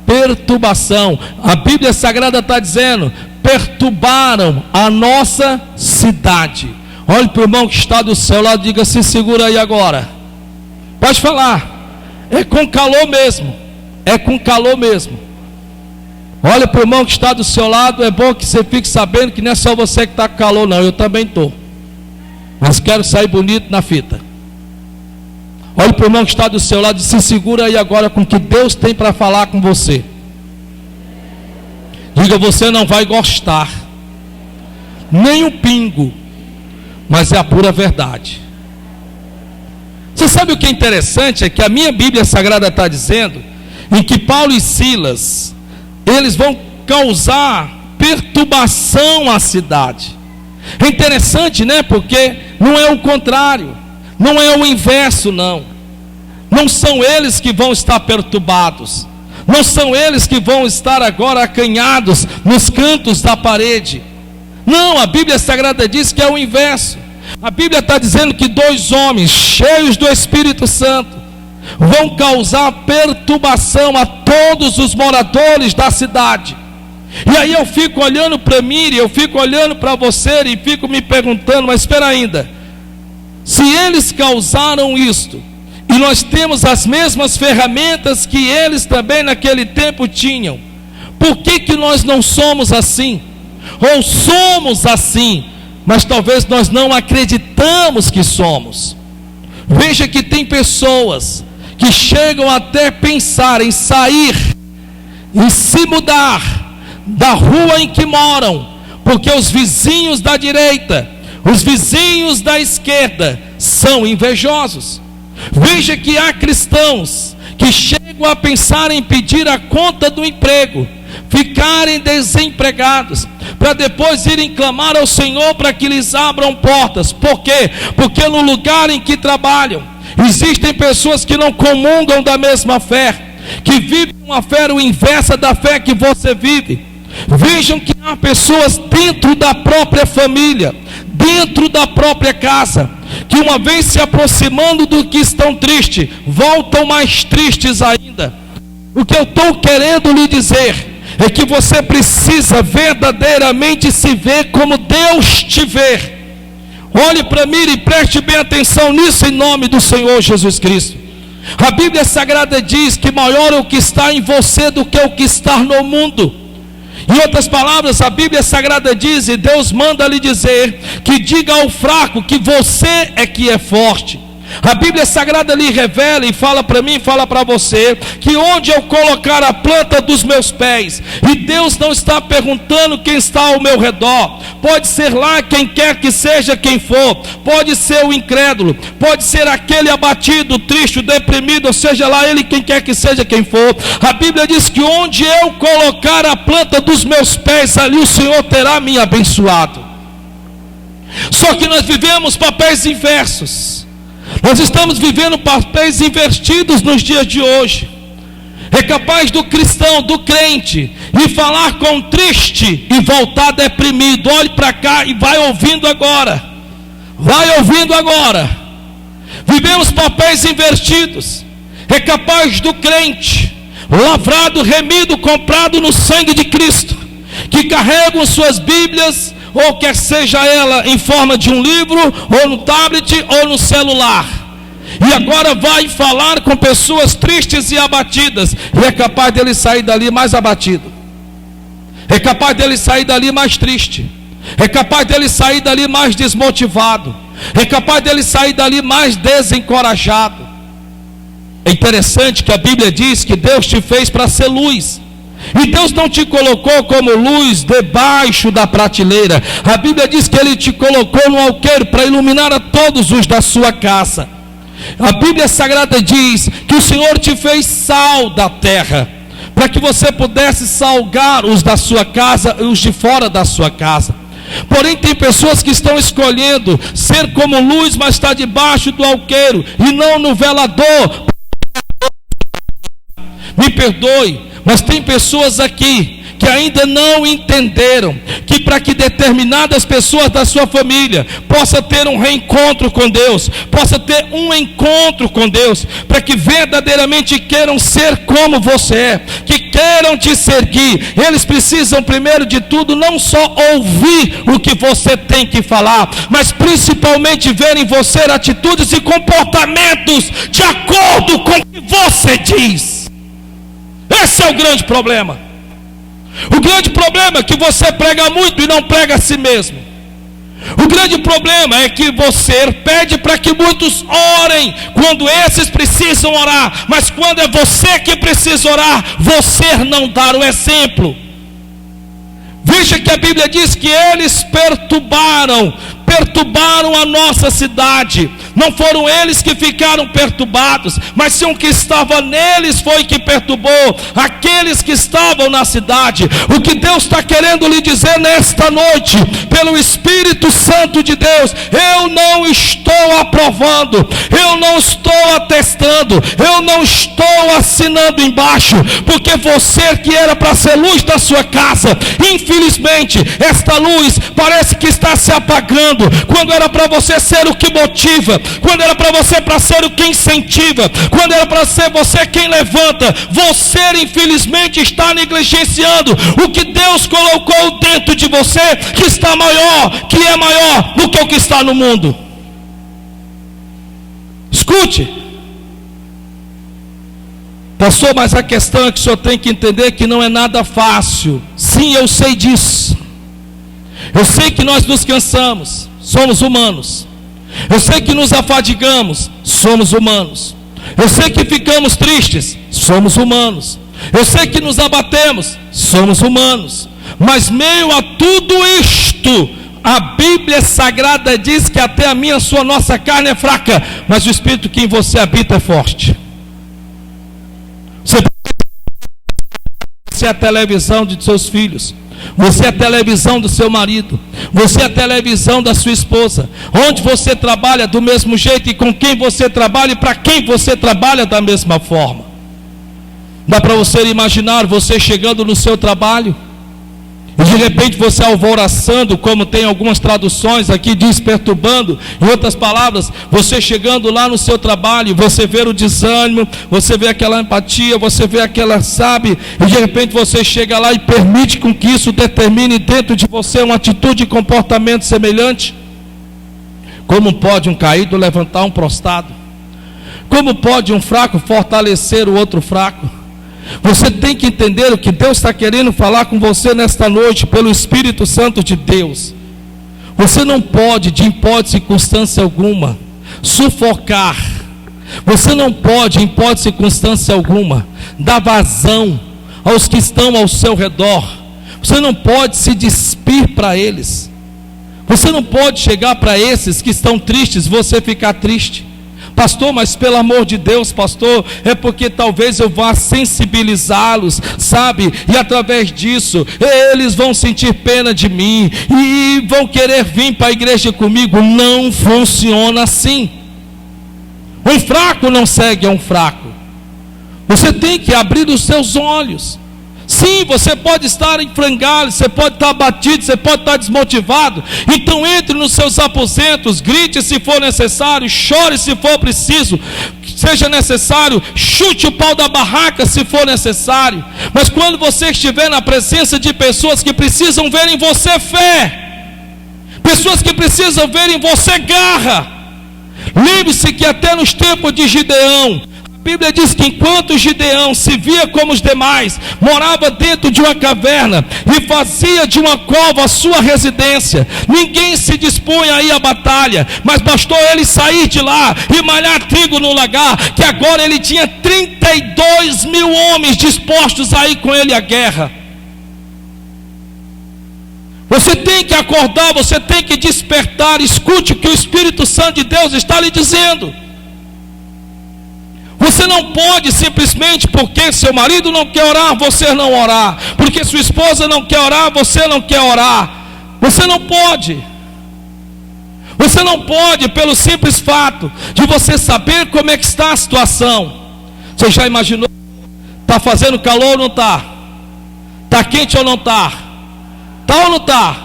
Perturbação. A Bíblia Sagrada está dizendo: perturbaram a nossa cidade. Olhe para o irmão que está do seu lado, diga: se segura aí agora. Pode falar. É com calor mesmo. É com calor mesmo. Olha para o irmão que está do seu lado. É bom que você fique sabendo que não é só você que está com calor, não. Eu também estou. Mas quero sair bonito na fita. Olha para o irmão que está do seu lado e se segura aí agora com o que Deus tem para falar com você. Diga: você não vai gostar, nem um pingo, mas é a pura verdade. Você sabe o que é interessante? É que a minha Bíblia Sagrada está dizendo em que Paulo e Silas, eles vão causar perturbação à cidade. É interessante, né? Porque não é o contrário, não é o inverso, não. Não são eles que vão estar perturbados, não são eles que vão estar agora acanhados nos cantos da parede. Não, a Bíblia Sagrada diz que é o inverso. A Bíblia está dizendo que dois homens cheios do Espírito Santo vão causar perturbação a todos os moradores da cidade. E aí eu fico olhando para mim, eu fico olhando para você e fico me perguntando: mas espera ainda, se eles causaram isto, e nós temos as mesmas ferramentas que eles também naquele tempo tinham, por que nós não somos assim? Ou somos assim, mas talvez nós não acreditamos que somos. Veja que tem pessoas que chegam até pensar em sair, em se mudar da rua em que moram, porque os vizinhos da direita, os vizinhos da esquerda são invejosos. Veja que há cristãos que chegam a pensar em pedir a conta do emprego, ficarem desempregados, para depois irem clamar ao Senhor para que lhes abram portas. Por quê? Porque no lugar em que trabalham, existem pessoas que não comungam da mesma fé, que vivem uma fé inversa da fé que você vive. Vejam que há pessoas dentro da própria família, dentro da própria casa, que uma vez se aproximando do que estão tristes, voltam mais tristes ainda. O que eu estou querendo lhe dizer é que você precisa verdadeiramente se ver como Deus te vê. Olhe para mim e preste bem atenção nisso, em nome do Senhor Jesus Cristo. A Bíblia Sagrada diz que maior é o que está em você do que o que está no mundo. Em outras palavras, a Bíblia Sagrada diz, e Deus manda lhe dizer, que diga ao fraco que você é que é forte. A Bíblia Sagrada lhe revela e fala para mim, fala para você, que onde eu colocar a planta dos meus pés, e Deus não está perguntando quem está ao meu redor, pode ser lá quem quer que seja quem for, pode ser o incrédulo, pode ser aquele abatido, triste, deprimido, ou seja lá ele quem quer que seja quem for. A Bíblia diz que onde eu colocar a planta dos meus pés, ali o Senhor terá me abençoado. Só que nós vivemos papéis inversos. Nós estamos vivendo papéis invertidos nos dias de hoje. É capaz do cristão, do crente, ir falar com triste e voltar deprimido. Olhe para cá e vai ouvindo agora. Vai ouvindo agora. Vivemos papéis invertidos. É capaz do crente, lavrado, remido, comprado no sangue de Cristo, que carregam suas Bíblias, ou quer seja ela em forma de um livro, ou no tablet, ou no celular, e agora vai falar com pessoas tristes e abatidas, e é capaz dele sair dali mais abatido, é capaz dele sair dali mais triste, é capaz dele sair dali mais desmotivado, é capaz dele sair dali mais desencorajado. É interessante que a Bíblia diz que Deus te fez para ser luz. E Deus não te colocou como luz debaixo da prateleira. A Bíblia diz que Ele te colocou no alqueire para iluminar a todos os da sua casa. A Bíblia Sagrada diz que o Senhor te fez sal da terra, para que você pudesse salgar os da sua casa e os de fora da sua casa. Porém tem pessoas que estão escolhendo ser como luz, mas está debaixo do alqueiro e não no velador. Me perdoe, mas tem pessoas aqui que ainda não entenderam que para que determinadas pessoas da sua família possa ter um reencontro com Deus, possa ter um encontro com Deus, para que verdadeiramente queiram ser como você é, que queiram te seguir, eles precisam primeiro de tudo não só ouvir o que você tem que falar, mas principalmente ver em você atitudes e comportamentos de acordo com o que você diz. Esse é o grande problema. O grande problema é que você prega muito e não prega a si mesmo. O grande problema é que você pede para que muitos orem, quando esses precisam orar, mas quando é você que precisa orar, você não dá o exemplo. Veja que a Bíblia diz que eles perturbaram a nossa cidade. Não foram eles que ficaram perturbados, mas sim o que estava neles foi que perturbou aqueles que estavam na cidade. O que Deus está querendo lhe dizer nesta noite, pelo Espírito Santo de Deus: eu não estou aprovando, eu não estou atestando, eu não estou assinando embaixo, porque você que era para ser luz da sua casa, infelizmente esta luz parece que está se apagando, quando era para você ser o que motiva, quando era para você para ser o que incentiva, quando era para ser você quem levanta, você infelizmente está negligenciando o que Deus colocou dentro de você, que está maior, que é maior do que o que está no mundo. Escute, pastor, mas a questão é que o senhor tem que entender que não é nada fácil. Sim, eu sei disso. Eu sei que nós nos cansamos, somos humanos. Eu sei que nos afadigamos, somos humanos. Eu sei que ficamos tristes, somos humanos. Eu sei que nos abatemos, somos humanos. Mas meio a tudo isto, a Bíblia Sagrada diz que até a sua nossa carne é fraca, mas o Espírito que em você habita é forte. Você é a televisão de seus filhos, você é a televisão do seu marido, você é a televisão da sua esposa. Onde você trabalha do mesmo jeito, e com quem você trabalha e para quem você trabalha da mesma forma. Dá para você imaginar você chegando no seu trabalho e de repente você alvoroçando, como tem algumas traduções aqui, diz perturbando. Em outras palavras, você chegando lá no seu trabalho, você vê o desânimo, você vê aquela empatia, você vê aquela, sabe, e de repente você chega lá e permite com que isso determine dentro de você uma atitude e comportamento semelhante. Como pode um caído levantar um prostrado? Como pode um fraco fortalecer o outro fraco? Você tem que entender o que Deus está querendo falar com você nesta noite, pelo Espírito Santo de Deus. Você não pode, de hipótese, circunstância alguma, sufocar. Você não pode, em hipótese, circunstância alguma, dar vazão aos que estão ao seu redor. Você não pode se despir para eles. Você não pode chegar para esses que estão tristes, você ficar triste. Pastor, mas pelo amor de Deus, pastor, é porque talvez eu vá sensibilizá-los, sabe? E através disso, eles vão sentir pena de mim e vão querer vir para a igreja comigo. Não funciona assim. Um fraco não segue a um fraco. Você tem que abrir os seus olhos. Sim, você pode estar em frangalhos, você pode estar abatido, você pode estar desmotivado. Então entre nos seus aposentos, grite se for necessário, chore se for preciso, seja necessário, chute o pau da barraca se for necessário. Mas quando você estiver na presença de pessoas que precisam ver em você fé, pessoas que precisam ver em você garra, lembre-se que até nos tempos de Gideão, a Bíblia diz que enquanto Gideão se via como os demais, morava dentro de uma caverna e fazia de uma cova a sua residência, ninguém se dispunha a ir à batalha, mas bastou ele sair de lá e malhar trigo no lagar, que agora ele tinha 32 mil homens dispostos a ir com ele à guerra. Você tem que acordar, você tem que despertar. Escute o que o Espírito Santo de Deus está lhe dizendo. Você não pode simplesmente porque seu marido não quer orar, você não orar. Porque sua esposa não quer orar, você não quer orar. Você não pode. Você não pode pelo simples fato de você saber como é que está a situação. Você já imaginou? Está fazendo calor ou não está? Está quente ou não está? Está ou não está?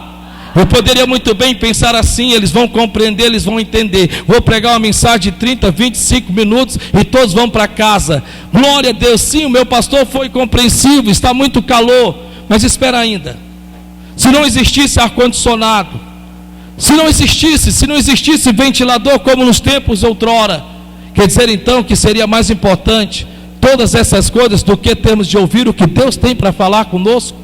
Eu poderia muito bem pensar assim, eles vão compreender, eles vão entender. Vou pregar uma mensagem de 30, 25 minutos e todos vão para casa. Glória a Deus, sim, o meu pastor foi compreensivo, está muito calor. Mas espera ainda. Se não existisse ar-condicionado, se não existisse ventilador como nos tempos outrora, quer dizer então que seria mais importante todas essas coisas do que termos de ouvir o que Deus tem para falar conosco?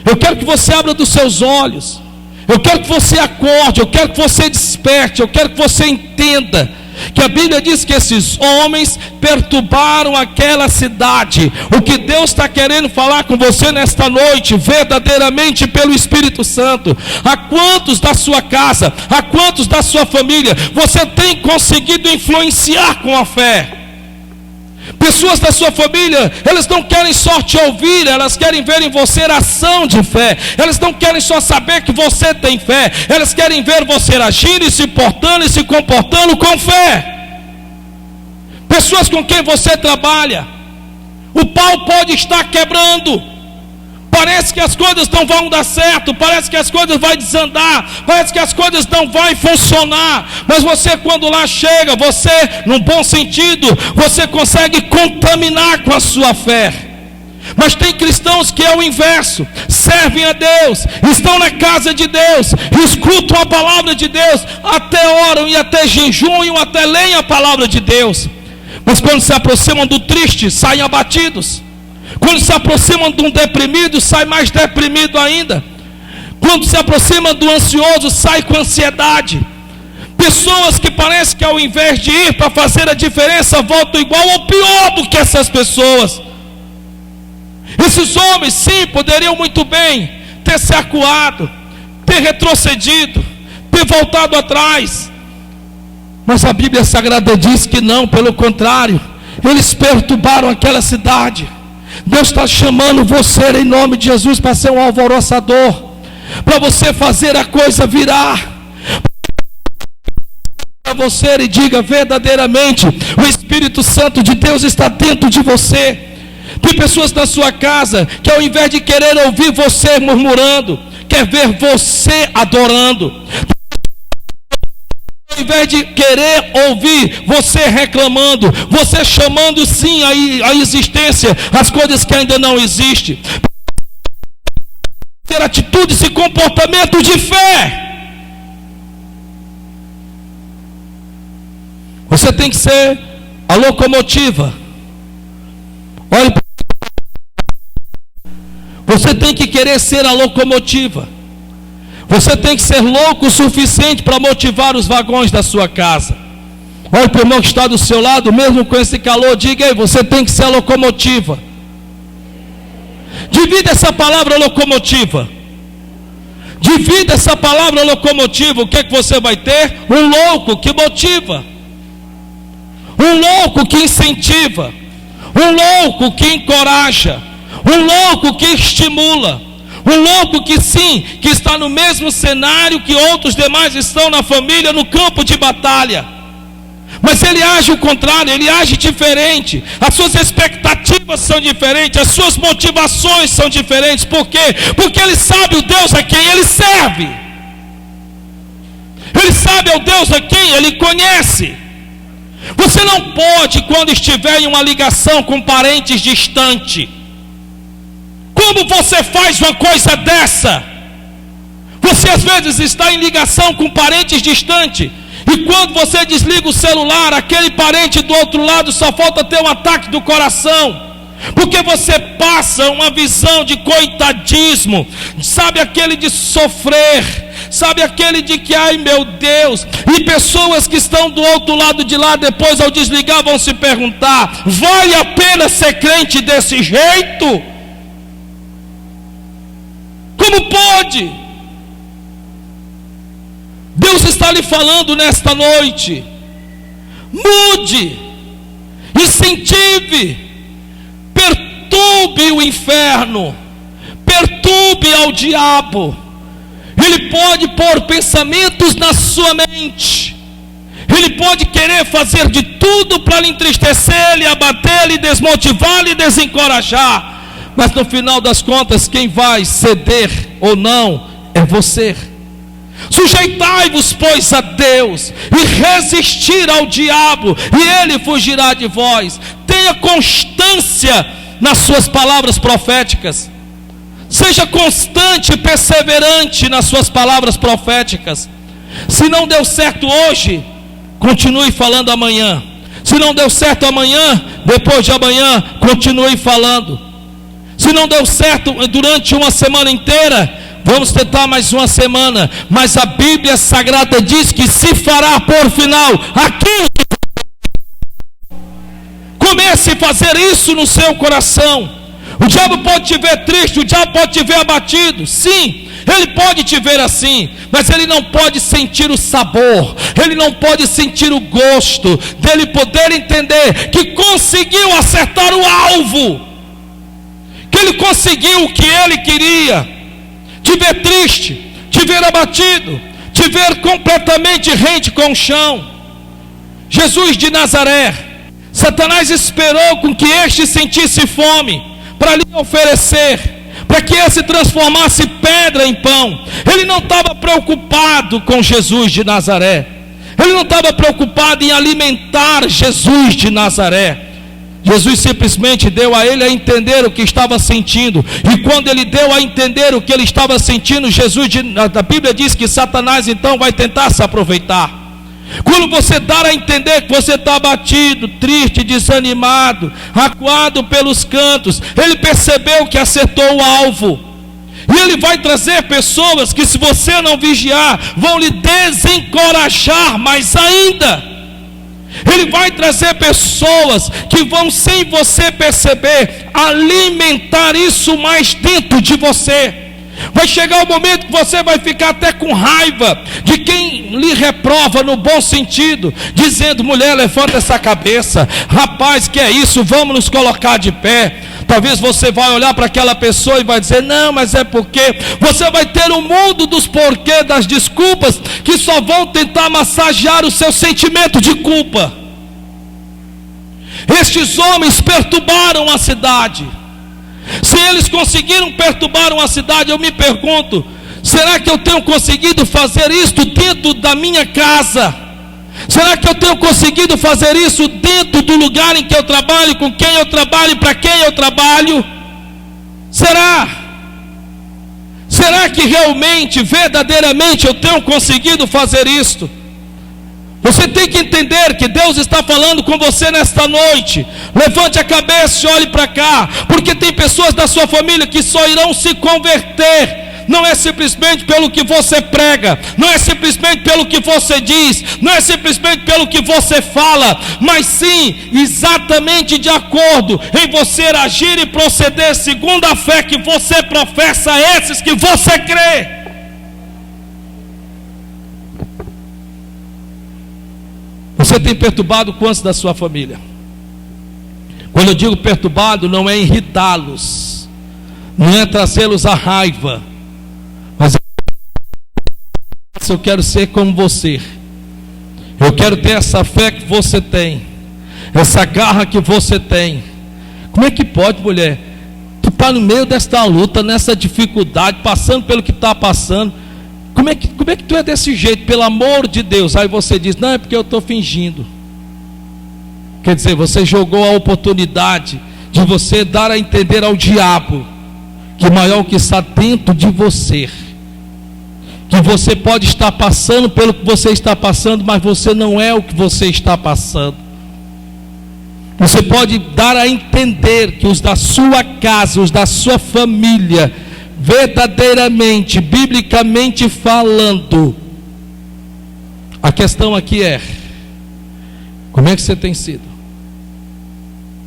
Eu quero que você abra dos seus olhos, eu quero que você acorde, eu quero que você desperte, eu quero que você entenda que a Bíblia diz que esses homens perturbaram aquela cidade. O que Deus está querendo falar com você nesta noite, verdadeiramente pelo Espírito Santo, a quantos da sua casa, a quantos da sua família você tem conseguido influenciar com a fé? Pessoas da sua família, elas não querem só te ouvir, elas querem ver em você ação de fé. Elas não querem só saber que você tem fé, elas querem ver você agir e se portando e se comportando com fé. Pessoas com quem você trabalha, o pau pode estar quebrando, parece que as coisas não vão dar certo, parece que as coisas vão desandar, parece que as coisas não vão funcionar, mas você quando lá chega, você, num bom sentido, você consegue contaminar com a sua fé. Mas tem cristãos que é o inverso, servem a Deus, estão na casa de Deus, escutam a palavra de Deus, até oram e até jejuam, até leem a palavra de Deus, mas quando se aproximam do triste, saem abatidos. Quando se aproximam de um deprimido, sai mais deprimido ainda. Quando se aproxima do ansioso, sai com ansiedade. Pessoas que parece que ao invés de ir para fazer a diferença, voltam igual ou pior do que essas pessoas. Esses homens sim, poderiam muito bem ter se acuado, ter retrocedido, ter voltado atrás. Mas a Bíblia Sagrada diz que não, pelo contrário, eles perturbaram aquela cidade. Deus está chamando você em nome de Jesus para ser um alvoroçador, para você fazer a coisa virar. Para você e diga verdadeiramente: o Espírito Santo de Deus está dentro de você. Tem pessoas na sua casa que ao invés de querer ouvir você murmurando, quer ver você adorando. Ao invés de querer ouvir você reclamando, você chamando sim a existência as coisas que ainda não existem. Ter atitudes e comportamento de fé. Você tem que ser a locomotiva. Olhe para Você tem que querer ser a locomotiva. Você tem que ser louco o suficiente para motivar os vagões da sua casa. Olha para o irmão que está do seu lado, mesmo com esse calor, diga aí, você tem que ser a locomotiva. Divida essa palavra locomotiva. Divida essa palavra locomotiva. O que é que você vai ter? Um louco que motiva, um louco que incentiva, um louco que encoraja, um louco que estimula, um louco que sim, que está no mesmo cenário que outros demais estão na família, no campo de batalha. Mas ele age o contrário, ele age diferente. As suas expectativas são diferentes, as suas motivações são diferentes. Por quê? Porque ele sabe o Deus a quem ele serve. Ele sabe o Deus a quem ele conhece. Você não pode, quando estiver em uma ligação com parentes distantes, como você faz uma coisa dessa? Você às vezes está em ligação com parentes distantes, e quando você desliga o celular, aquele parente do outro lado só falta ter um ataque do coração, porque você passa uma visão de coitadismo, sabe, aquele de sofrer, sabe, aquele de que, ai meu Deus, e pessoas que estão do outro lado de lá, depois ao desligar vão se perguntar, vale a pena ser crente desse jeito? Como pode? Deus está lhe falando nesta noite, mude, incentive, perturbe o inferno, perturbe ao diabo. Ele pode pôr pensamentos na sua mente, ele pode querer fazer de tudo para lhe entristecer, lhe abater, lhe desmotivar, lhe desencorajar, mas no final das contas, quem vai ceder ou não é você. Sujeitai-vos, pois, a Deus, e resistir ao diabo, e ele fugirá de vós. Tenha constância nas suas palavras proféticas. Seja constante e perseverante nas suas palavras proféticas. Se não deu certo hoje, continue falando amanhã. Se não deu certo amanhã, depois de amanhã, continue falando. Se não deu certo durante uma semana inteira, vamos tentar mais uma semana. Mas a Bíblia Sagrada diz que se fará por final aquilo que... Comece a fazer isso no seu coração. O diabo pode te ver triste, o diabo pode te ver abatido, sim, ele pode te ver assim, mas ele não pode sentir o sabor, ele não pode sentir o gosto dele poder entender que conseguiu acertar o alvo, que ele conseguiu o que ele queria. Te ver triste, te ver abatido, te ver completamente rente com o chão. Jesus de Nazaré, Satanás esperou com que este sentisse fome para lhe oferecer, para que ele se transformasse pedra em pão. Ele não estava preocupado com Jesus de Nazaré, ele não estava preocupado em alimentar Jesus de Nazaré. Jesus simplesmente deu a ele a entender o que estava sentindo, e quando ele deu a entender o que ele estava sentindo, a Bíblia diz que Satanás então vai tentar se aproveitar. Quando você dar a entender que você está abatido, triste, desanimado, acuado pelos cantos, ele percebeu que acertou o alvo, e ele vai trazer pessoas que, se você não vigiar, vão lhe desencorajar mais ainda. Ele vai trazer pessoas que vão, sem você perceber, alimentar isso mais dentro de você. Vai chegar o momento que você vai ficar até com raiva de quem lhe reprova no bom sentido, dizendo: mulher, levanta essa cabeça, rapaz, que é isso, vamos nos colocar de pé. Talvez você vai olhar para aquela pessoa e vai dizer: não, mas é porque... Você vai ter um mundo dos porquês, das desculpas, que só vão tentar massagear o seu sentimento de culpa. Estes homens perturbaram a cidade. Se eles conseguiram perturbar uma cidade, eu me pergunto: será que eu tenho conseguido fazer isto dentro da minha casa? Será que eu tenho conseguido fazer isso dentro do lugar em que eu trabalho, com quem eu trabalho, para quem eu trabalho? Será que realmente, verdadeiramente eu tenho conseguido fazer isto? Você tem que entender que Deus está falando com você nesta noite. Levante a cabeça e olhe para cá, porque tem pessoas da sua família que só irão se converter. Não é simplesmente pelo que você prega, não é simplesmente pelo que você diz, não é simplesmente pelo que você fala, mas sim exatamente de acordo em você agir e proceder segundo a fé que você professa a esses que você crê. Você tem perturbado quantos da sua família? Quando eu digo perturbado, não é irritá-los, não é trazê-los à raiva, mas eu quero ser como você. Eu quero ter essa fé que você tem, essa garra que você tem. Como é que pode, mulher? Tu está no meio desta luta, nessa dificuldade, passando pelo que está passando. Como é que tu é desse jeito, pelo amor de Deus? Aí você diz, não, é porque eu estou fingindo. Quer dizer, você jogou a oportunidade de você dar a entender ao diabo que maior que está dentro de você, que você pode estar passando pelo que você está passando, mas você não é o que você está passando. Você pode dar a entender que os da sua casa, os da sua família, verdadeiramente, biblicamente falando, a questão aqui é: como é que você tem sido?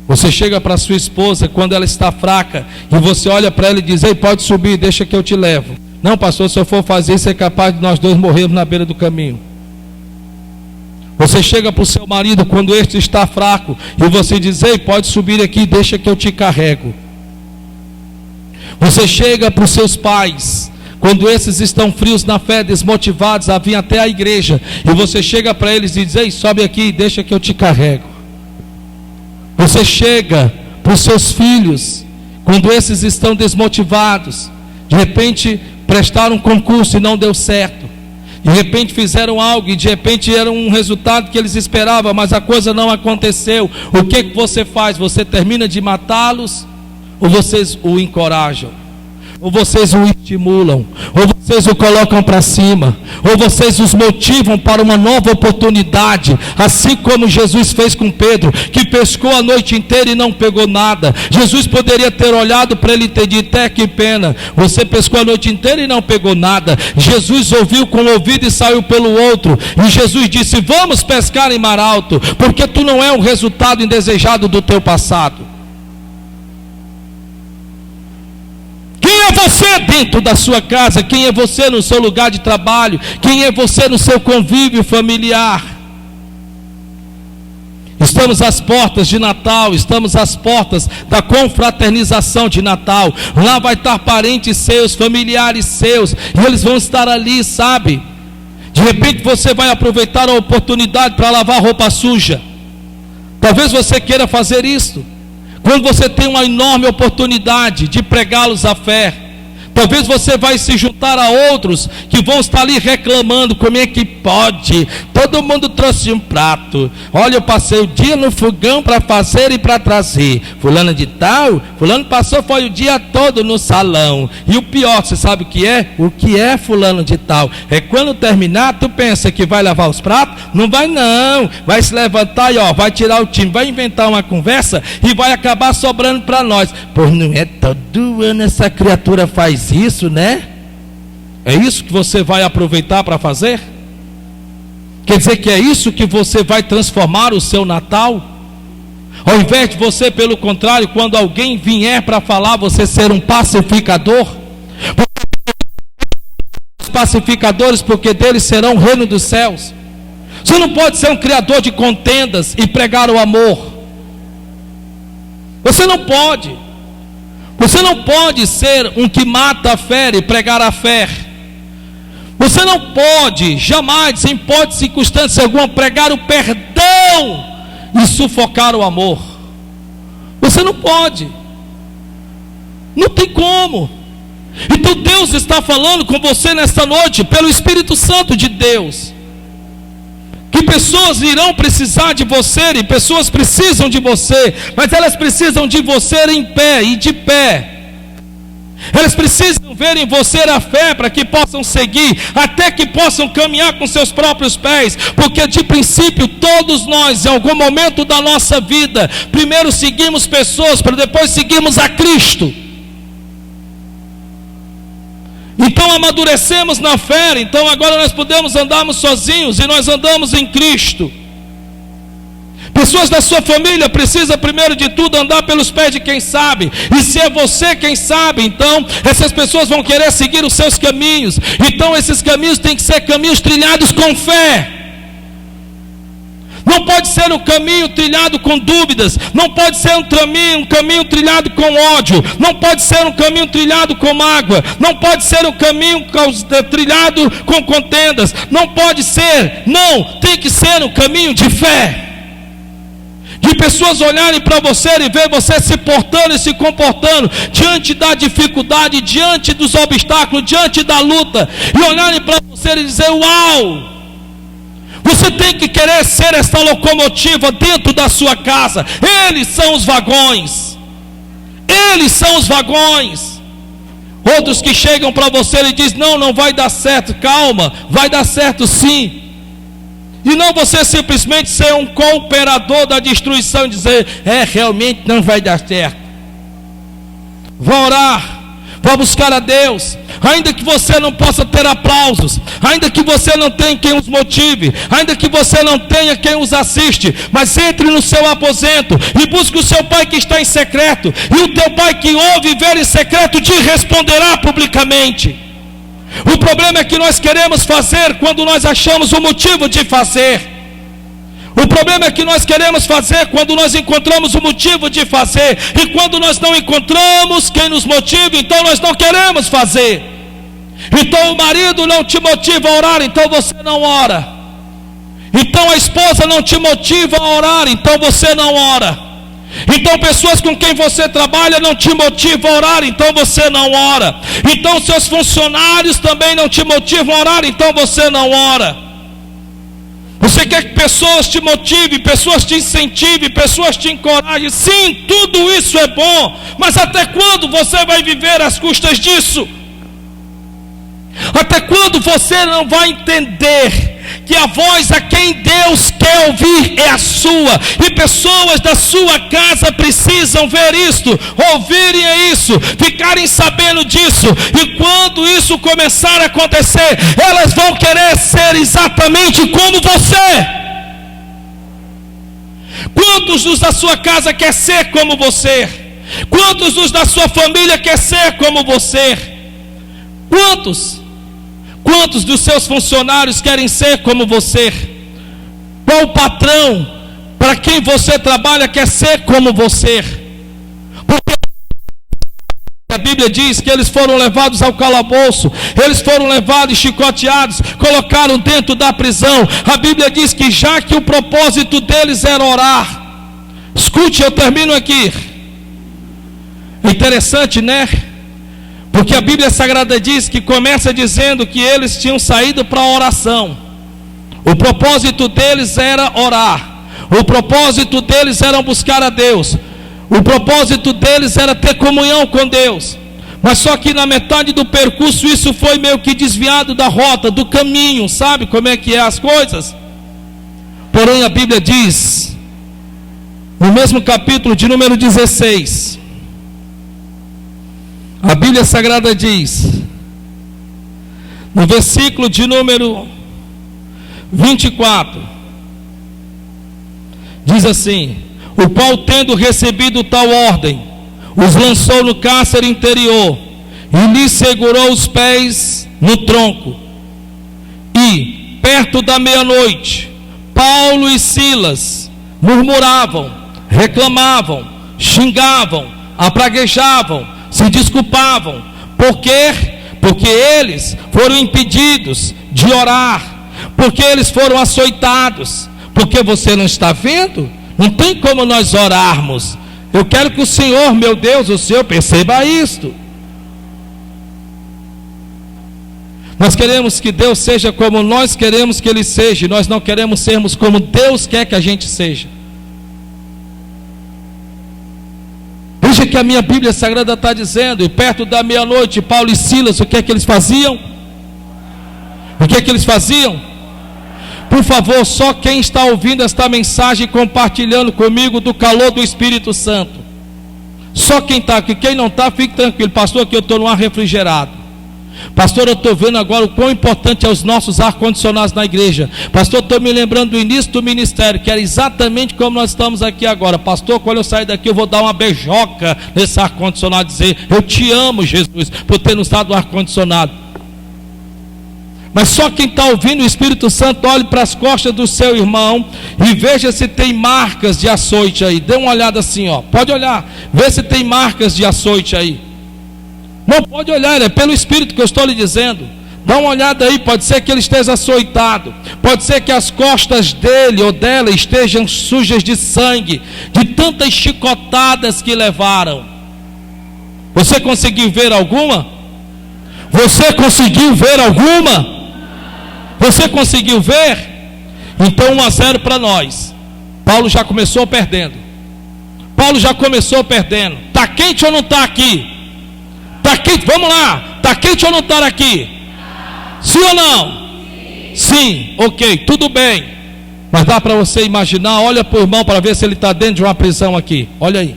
Você chega para sua esposa quando ela está fraca e você olha para ela e diz: ei, pode subir, deixa que eu te levo. Não, pastor, se eu for fazer isso é capaz de nós dois morrermos na beira do caminho. Você chega para o seu marido quando este está fraco e você diz: ei, pode subir aqui, deixa que eu te carrego. Você chega para os seus pais quando esses estão frios na fé, desmotivados a vir até a igreja, e você chega para eles e diz: ei, sobe aqui, deixa que eu te carrego. Você chega para os seus filhos quando esses estão desmotivados, de repente prestaram um concurso e não deu certo, de repente fizeram algo e de repente era um resultado que eles esperavam, mas a coisa não aconteceu. O que você faz? Você termina de matá-los, ou vocês o encorajam, ou vocês o estimulam, ou vocês o colocam para cima, ou vocês os motivam para uma nova oportunidade, assim como Jesus fez com Pedro, que pescou a noite inteira e não pegou nada. Jesus poderia ter olhado para ele e ter dito: é, que pena, você pescou a noite inteira e não pegou nada. Jesus ouviu com o ouvido e saiu pelo outro, e Jesus disse: vamos pescar em mar alto, porque tu não é um resultado indesejado do teu passado. Quem é você dentro da sua casa? Quem é você no seu lugar de trabalho? Quem é você no seu convívio familiar? Estamos às portas de Natal, estamos às portas da confraternização de Natal. Lá vai estar parentes seus, familiares seus, e eles vão estar ali, sabe? De repente você vai aproveitar a oportunidade para lavar roupa suja. Talvez você queira fazer isso quando você tem uma enorme oportunidade de pregá-los à fé. Talvez você vai se juntar a outros que vão estar ali reclamando: como é que pode? Todo mundo trouxe um prato. Olha, eu passei o dia no fogão para fazer e para trazer. Fulano de tal, fulano passou, foi o dia todo no salão. E o pior, você sabe o que é? O que é fulano de tal? É quando terminar, tu pensa que vai lavar os pratos? Não vai não. Vai se levantar e vai tirar o time, vai inventar uma conversa e vai acabar sobrando para nós. Pois não é todo ano essa criatura faz isso, né? É isso que você vai aproveitar para fazer? Quer dizer que é isso que você vai transformar o seu Natal? Ao invés de você, pelo contrário, quando alguém vier para falar, você ser um pacificador? Os pacificadores, porque deles serão o reino dos céus. Você não pode ser um criador de contendas e pregar o amor. Você não pode. Você não pode ser um que mata a fé e pregar a fé. Você não pode, jamais, em hipótese e circunstância alguma, pregar o perdão e sufocar o amor. Você não pode. Não tem como. Então Deus está falando com você nesta noite, pelo Espírito Santo de Deus, que pessoas irão precisar de você, e pessoas precisam de você, mas elas precisam de você em pé e de pé. Elas precisam precisam ver em você a fé para que possam seguir, até que possam caminhar com seus próprios pés, porque de princípio todos nós, em algum momento da nossa vida, primeiro seguimos pessoas, para depois seguirmos a Cristo. Então amadurecemos na fé, então agora nós podemos andarmos sozinhos, e nós andamos em Cristo. Pessoas da sua família precisam primeiro de tudo andar pelos pés de quem sabe, e se é você quem sabe, então essas pessoas vão querer seguir os seus caminhos. Então esses caminhos têm que ser caminhos trilhados com fé. Não pode ser um caminho trilhado com dúvidas, não pode ser um caminho trilhado com ódio, não pode ser um caminho trilhado com mágoa, não pode ser um caminho trilhado com contendas, não pode ser, não, tem que ser um caminho de fé. De pessoas olharem para você e ver você se portando e se comportando diante da dificuldade, diante dos obstáculos, diante da luta, e olharem para você e dizer: uau! Você tem que querer ser essa locomotiva dentro da sua casa. Eles são os vagões. Eles são os vagões. Outros que chegam para você e dizem: não, não vai dar certo. Calma, vai dar certo sim. E não você simplesmente ser um cooperador da destruição e dizer: realmente não vai dar certo. Vá orar, vá buscar a Deus. Ainda que você não possa ter aplausos, ainda que você não tenha quem os motive, ainda que você não tenha quem os assiste, mas entre no seu aposento e busque o seu Pai que está em secreto, e o teu Pai que ouve e vê em secreto te responderá publicamente. O problema é que nós queremos fazer quando nós achamos o motivo de fazer. O problema é que nós queremos fazer quando nós encontramos o motivo de fazer, e quando nós não encontramos quem nos motive, então nós não queremos fazer. Então o marido não te motiva a orar, então você não ora. Então a esposa não te motiva a orar, então você não ora. Então pessoas com quem você trabalha não te motivam a orar, então você não ora. Então seus funcionários também não te motivam a orar, então você não ora. Você quer que pessoas te motivem, pessoas te incentivem, pessoas te encorajem. Sim, tudo isso é bom, mas até quando você vai viver às custas disso? Até quando você não vai entender que a voz a quem Deus quer ouvir é a sua, e pessoas da sua casa precisam ver isto, ouvirem isso, ficarem sabendo disso, e quando isso começar a acontecer, elas vão querer ser exatamente como você. Quantos dos da sua casa quer ser como você? Quantos dos da sua família quer ser como você? Quantos dos seus funcionários querem ser como você? Qual patrão para quem você trabalha quer ser como você? Porque a Bíblia diz que eles foram levados ao calabouço, eles foram levados e chicoteados, colocaram dentro da prisão. A Bíblia diz que já que o propósito deles era orar. Escute, eu termino aqui. É interessante, né? Porque a Bíblia Sagrada diz que começa dizendo que eles tinham saído para a oração. O propósito deles era orar. O propósito deles era buscar a Deus. O propósito deles era ter comunhão com Deus. Mas só que na metade do percurso isso foi meio que desviado da rota, do caminho. Sabe como é que é as coisas? Porém a Bíblia diz, no mesmo capítulo de número 16... a Bíblia Sagrada diz, no versículo de número 24, diz assim: o qual, tendo recebido tal ordem, os lançou no cárcere interior e lhes segurou os pés no tronco. E, perto da meia-noite, Paulo e Silas murmuravam, reclamavam, xingavam, apraguejavam, se desculpavam. Por quê? Porque eles foram impedidos de orar, porque eles foram açoitados. Porque você não está vendo? Não tem como nós orarmos. Eu quero que o Senhor, meu Deus, o Senhor perceba isto. Nós queremos que Deus seja como nós queremos que Ele seja, e nós não queremos sermos como Deus quer que a gente seja. Veja que a minha Bíblia Sagrada está dizendo, e perto da meia-noite, Paulo e Silas, o que é que eles faziam? O que é que eles faziam? Por favor, só quem está ouvindo esta mensagem, compartilhando comigo do calor do Espírito Santo. Só quem está aqui, quem não está, fique tranquilo. Pastor, aqui eu estou no ar refrigerado. Pastor, eu estou vendo agora o quão importante é os nossos ar-condicionados na igreja. Pastor, estou me lembrando do início do ministério, que era exatamente como nós estamos aqui agora. Pastor, quando eu sair daqui eu vou dar uma beijoca nesse ar-condicionado, dizer, eu te amo, Jesus, por ter nos dado o ar-condicionado. Mas só quem está ouvindo o Espírito Santo, olhe para as costas do seu irmão e veja se tem marcas de açoite aí. Dê uma olhada assim, ó. Pode olhar, vê se tem marcas de açoite aí. Não pode olhar, é pelo Espírito que eu estou lhe dizendo. Dá uma olhada aí, pode ser que ele esteja açoitado, pode ser que as costas dele ou dela estejam sujas de sangue, de tantas chicotadas que levaram. Você conseguiu ver alguma? Você conseguiu ver alguma? Você conseguiu ver? Então 1-0 para nós. Paulo já começou perdendo. Paulo já começou perdendo. Está quente ou não está aqui? Está quente, vamos lá. Está quente ou não está aqui? Sim ou não? Sim, ok, tudo bem. Mas dá para você imaginar, olha para o irmão para ver se ele está dentro de uma prisão aqui. Olha aí.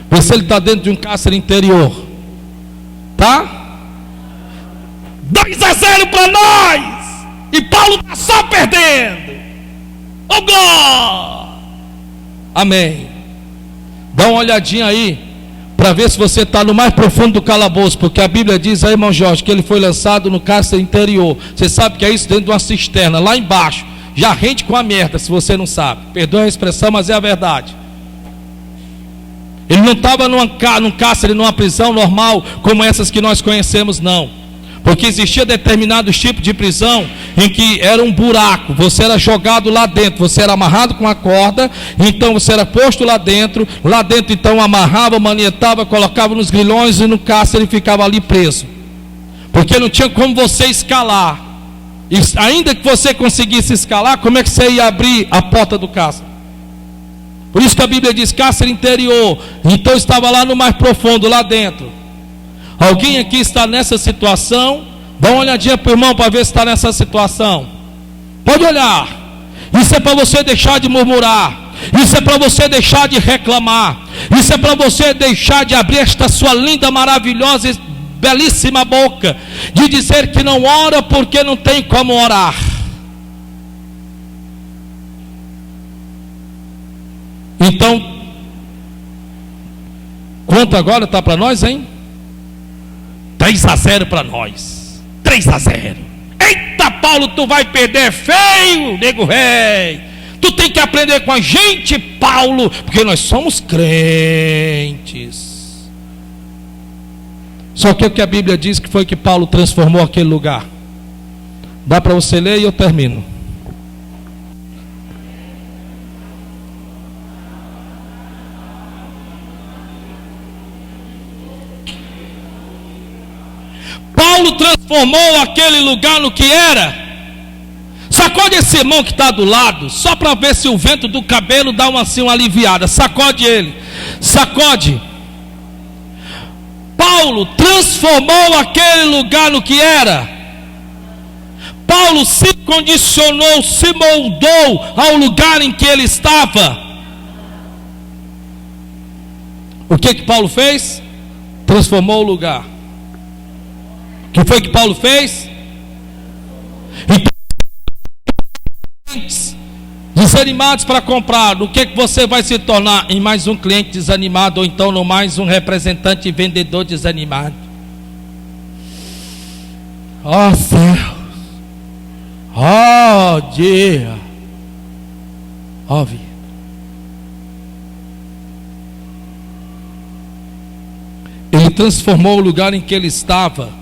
Vê se ele está dentro de um cárcere interior. Tá? 2-0 para nós. E Paulo está só perdendo. Oh glória. Amém. Dá uma olhadinha aí para ver se você está no mais profundo do calabouço, porque a Bíblia diz aí, irmão Jorge, que ele foi lançado no cárcere interior. Você sabe que é isso, dentro de uma cisterna, lá embaixo. Já rende com a merda, se você não sabe. Perdoa a expressão, mas é a verdade. Ele não estava num cárcere, numa prisão normal, como essas que nós conhecemos, não. Porque existia determinados tipos de prisão em que era um buraco, você era jogado lá dentro, você era amarrado com a corda, então você era posto lá dentro então amarrava, manietava, colocava nos grilhões e no cárcere ele ficava ali preso. Porque não tinha como você escalar. E ainda que você conseguisse escalar, como é que você ia abrir a porta do cárcere? Por isso que a Bíblia diz cárcere interior. Então estava lá no mais profundo, lá dentro. Alguém aqui está nessa situação? Dá uma olhadinha para o irmão para ver se está nessa situação. Pode olhar. Isso é para você deixar de murmurar. Isso é para você deixar de reclamar. Isso é para você deixar de abrir esta sua linda, maravilhosa, belíssima boca, de dizer que não ora porque não tem como orar. Então, quanto agora está para nós, hein? 3-0 para nós. 3-0. Eita, Paulo, tu vai perder feio, nego rei. Tu tem que aprender com a gente, Paulo, porque nós somos crentes. Só que o que a Bíblia diz que foi que Paulo transformou aquele lugar. Dá para você ler e eu termino. Paulo transformou aquele lugar no que era. Sacode esse irmão que está do lado, só para ver se o vento do cabelo dá uma aliviada. Sacode ele, sacode. Paulo transformou aquele lugar no que era. Paulo se condicionou, se moldou ao lugar em que ele estava. O que Paulo fez? Transformou o lugar. O que foi que Paulo fez? Então, desanimados para comprar, no que você vai se tornar? Em mais um cliente desanimado, ou então no mais um representante e vendedor desanimado. Ó céu, ó dia, ó vida. Ele transformou o lugar em que ele estava.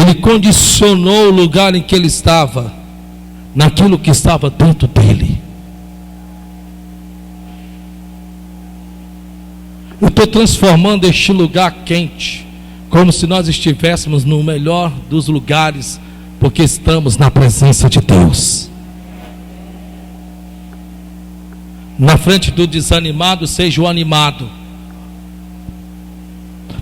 Ele condicionou o lugar em que ele estava naquilo que estava dentro dele. Eu estou transformando este lugar quente, como se nós estivéssemos no melhor dos lugares, porque estamos na presença de Deus. Na frente do desanimado, seja o animado.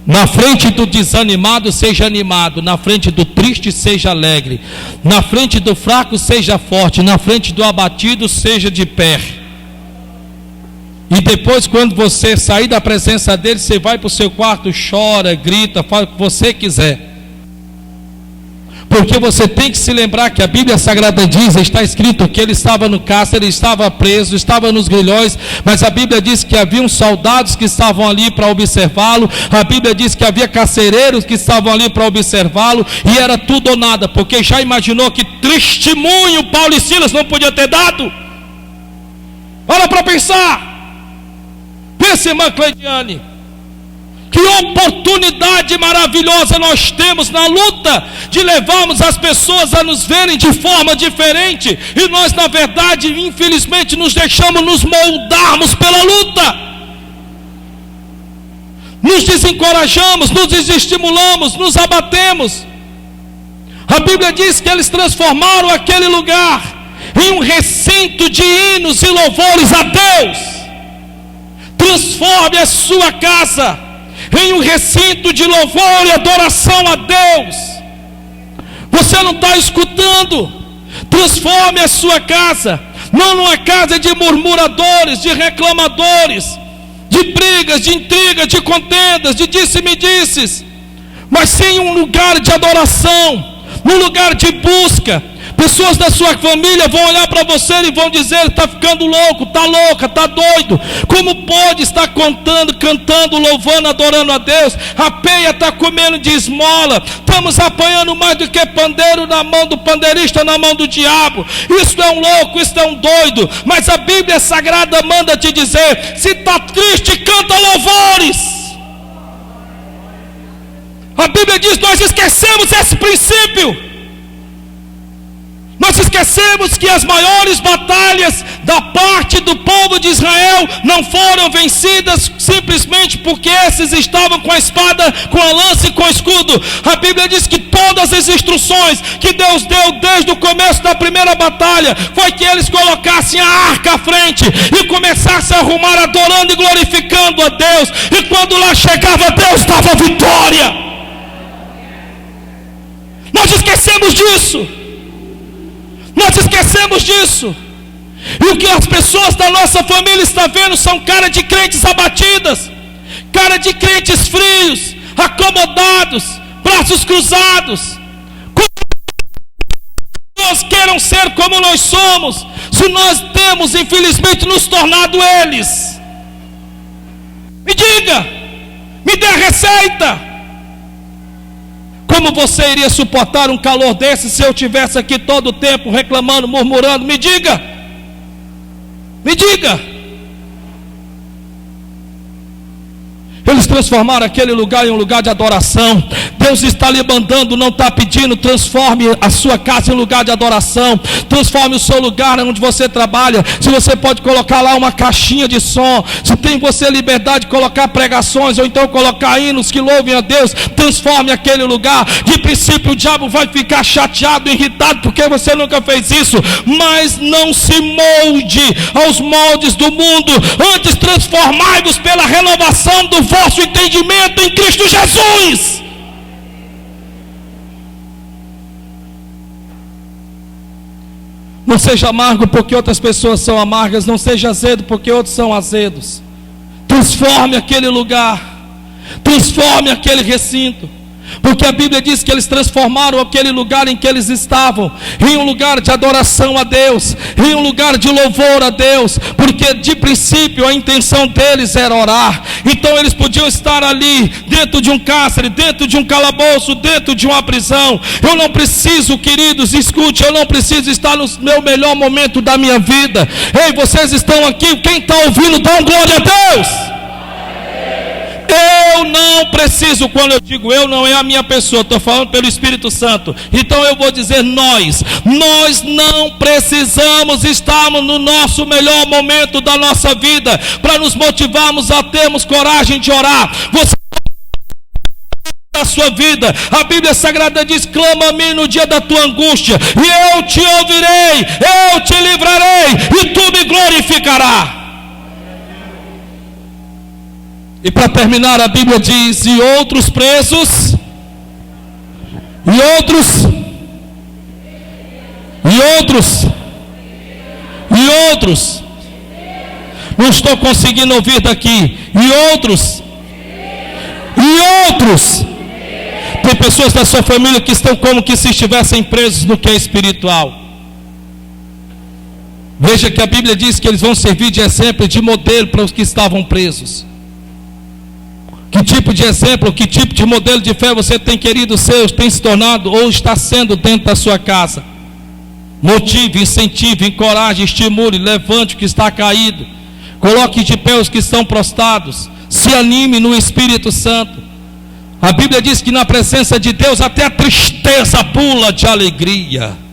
Na frente do desanimado, seja animado. Na frente do triste, seja alegre. Na frente do fraco, seja forte. Na frente do abatido, seja de pé. E depois, quando você sair da presença dele, você vai para o seu quarto, chora, grita, fala o que você quiser. Porque você tem que se lembrar que a Bíblia Sagrada diz, está escrito que ele estava no cárcere, ele estava preso, estava nos grilhões, mas a Bíblia diz que haviam soldados que estavam ali para observá-lo, a Bíblia diz que havia carcereiros que estavam ali para observá-lo, e era tudo ou nada, porque já imaginou que testemunho Paulo e Silas não podiam ter dado? Olha para pensar, pense, irmã Cleidiane, que oportunidade maravilhosa nós temos na luta de levarmos as pessoas a nos verem de forma diferente, e nós na verdade, infelizmente, nos deixamos nos moldarmos pela luta, nos desencorajamos, nos desestimulamos, nos abatemos. A Bíblia diz que eles transformaram aquele lugar em um recinto de hinos e louvores a Deus. Transforme a sua casa em um recinto de louvor e adoração a Deus. Você não está escutando? Transforme a sua casa, não numa casa de murmuradores, de reclamadores, de brigas, de intrigas, de contendas, de disse-me-disses, mas sim um lugar de adoração, num lugar de busca. Pessoas da sua família vão olhar para você e vão dizer: está ficando louco, está louca, está doido. Como pode estar cantando, louvando, adorando a Deus? A peia está comendo de esmola. Estamos apanhando mais do que pandeiro na mão do pandeirista, na mão do diabo. Isso é um louco, isso é um doido. Mas a Bíblia Sagrada manda te dizer: se está triste, canta louvores. A Bíblia diz: nós esquecemos esse princípio. Nós esquecemos que as maiores batalhas da parte do povo de Israel não foram vencidas simplesmente porque esses estavam com a espada, com a lança e com o escudo. A Bíblia diz que todas as instruções que Deus deu desde o começo da primeira batalha foi que eles colocassem a arca à frente e começassem a arrumar adorando e glorificando a Deus. E quando lá chegava, Deus dava vitória. Nós esquecemos disso. Nós esquecemos disso. E o que as pessoas da nossa família estão vendo são cara de crentes abatidas, cara de crentes frios, acomodados, braços cruzados. Como nós queiram ser como nós somos, se nós temos infelizmente nos tornado eles. Me diga, me dê a receita. Como você iria suportar um calor desse se eu estivesse aqui todo o tempo reclamando, murmurando? Me diga. Me diga. Eles transformaram aquele lugar em um lugar de adoração. Deus está lhe mandando, não está pedindo. Transforme a sua casa em lugar de adoração. Transforme o seu lugar onde você trabalha. Se você pode colocar lá uma caixinha de som, se tem você liberdade de colocar pregações, ou então colocar hinos que louvem a Deus, transforme aquele lugar. De princípio o diabo vai ficar chateado, irritado, porque você nunca fez isso. Mas não se molde aos moldes do mundo. Antes transformai-vos pela renovação do vosso entendimento em Cristo Jesus. Não seja amargo porque outras pessoas são amargas. Não seja azedo porque outros são azedos. Transforme aquele lugar. Transforme aquele recinto. Porque a Bíblia diz que eles transformaram aquele lugar em que eles estavam em um lugar de adoração a Deus, em um lugar de louvor a Deus, porque de princípio a intenção deles era orar. Então eles podiam estar ali dentro de um cárcere, dentro de um calabouço, dentro de uma prisão. Eu não preciso, queridos, escute, eu não preciso estar no meu melhor momento da minha vida. Ei, vocês estão aqui, quem está ouvindo, dá glória a Deus. Eu não preciso, quando eu digo eu, não é a minha pessoa, estou falando pelo Espírito Santo. Então eu vou dizer nós não precisamos estarmos no nosso melhor momento da nossa vida para nos motivarmos a termos coragem de orar. Você da sua vida, a Bíblia Sagrada diz: clama a mim no dia da tua angústia, e eu te ouvirei, eu te livrarei, e tu me glorificarás. E para terminar, a Bíblia diz: e outros presos, e outros, não estou conseguindo ouvir daqui, e outros, tem pessoas da sua família que estão como que se estivessem presos no que é espiritual. Veja que a Bíblia diz que eles vão servir de exemplo e de modelo para os que estavam presos. Que tipo de exemplo, que tipo de modelo de fé você tem querido ser, tem se tornado ou está sendo dentro da sua casa? Motive, incentive, encoraje, estimule, levante o que está caído, coloque de pé os que estão prostrados, se anime no Espírito Santo. A Bíblia diz que na presença de Deus até a tristeza pula de alegria.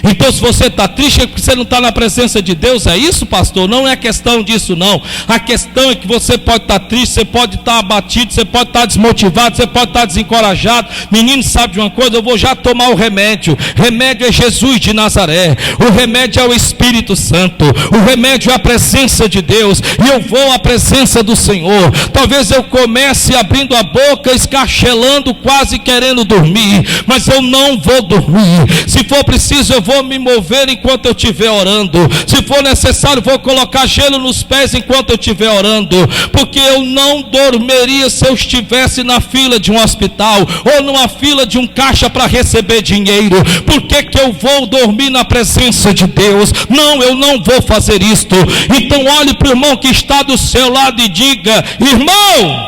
Então, se você está triste é porque você não está na presença de Deus, é isso, pastor? Não é questão disso, não. A questão é que você pode estar triste, você pode estar abatido, você pode estar desmotivado, você pode estar desencorajado. Menino, sabe de uma coisa? Eu vou já tomar o remédio. Remédio é Jesus de Nazaré. O remédio é o Espírito Santo. O remédio é a presença de Deus. E eu vou à presença do Senhor. Talvez eu comece abrindo a boca, escarchelando, quase querendo dormir, mas eu não vou dormir. Se for preciso, eu vou me mover enquanto eu estiver orando. Se for necessário, vou colocar gelo nos pés enquanto eu estiver orando, porque eu não dormiria se eu estivesse na fila de um hospital ou numa fila de um caixa para receber dinheiro. Por que que eu vou dormir na presença de Deus? Não, eu não vou fazer isto. Então olhe para o irmão que está do seu lado e diga: irmão,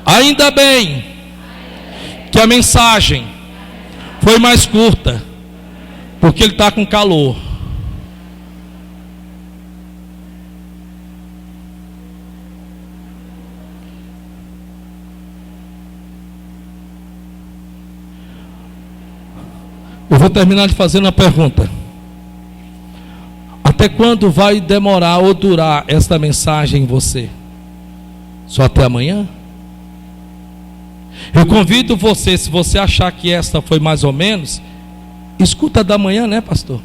ainda bem que a mensagem foi mais curta, porque ele está com calor. Eu vou terminar de fazer uma pergunta. Até quando vai demorar ou durar esta mensagem em você? Só até amanhã? Eu convido você, se você achar que esta foi mais ou menos, escuta da manhã, né, pastor?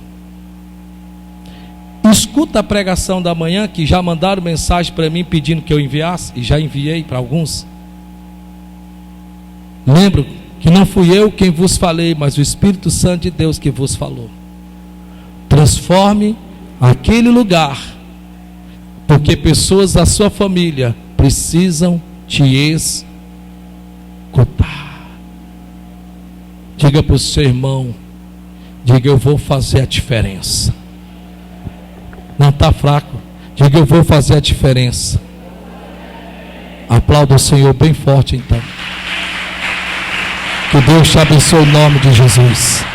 Escuta a pregação da manhã, que já mandaram mensagem para mim pedindo que eu enviasse, e já enviei para alguns. Lembro que não fui eu quem vos falei, mas o Espírito Santo de Deus que vos falou. Transforme aquele lugar, porque pessoas da sua família precisam te escutar. Diga para o seu irmão, diga: eu vou fazer a diferença. Não está fraco, diga: eu vou fazer a diferença. Aplauda o Senhor bem forte então. Que Deus te abençoe em nome de Jesus.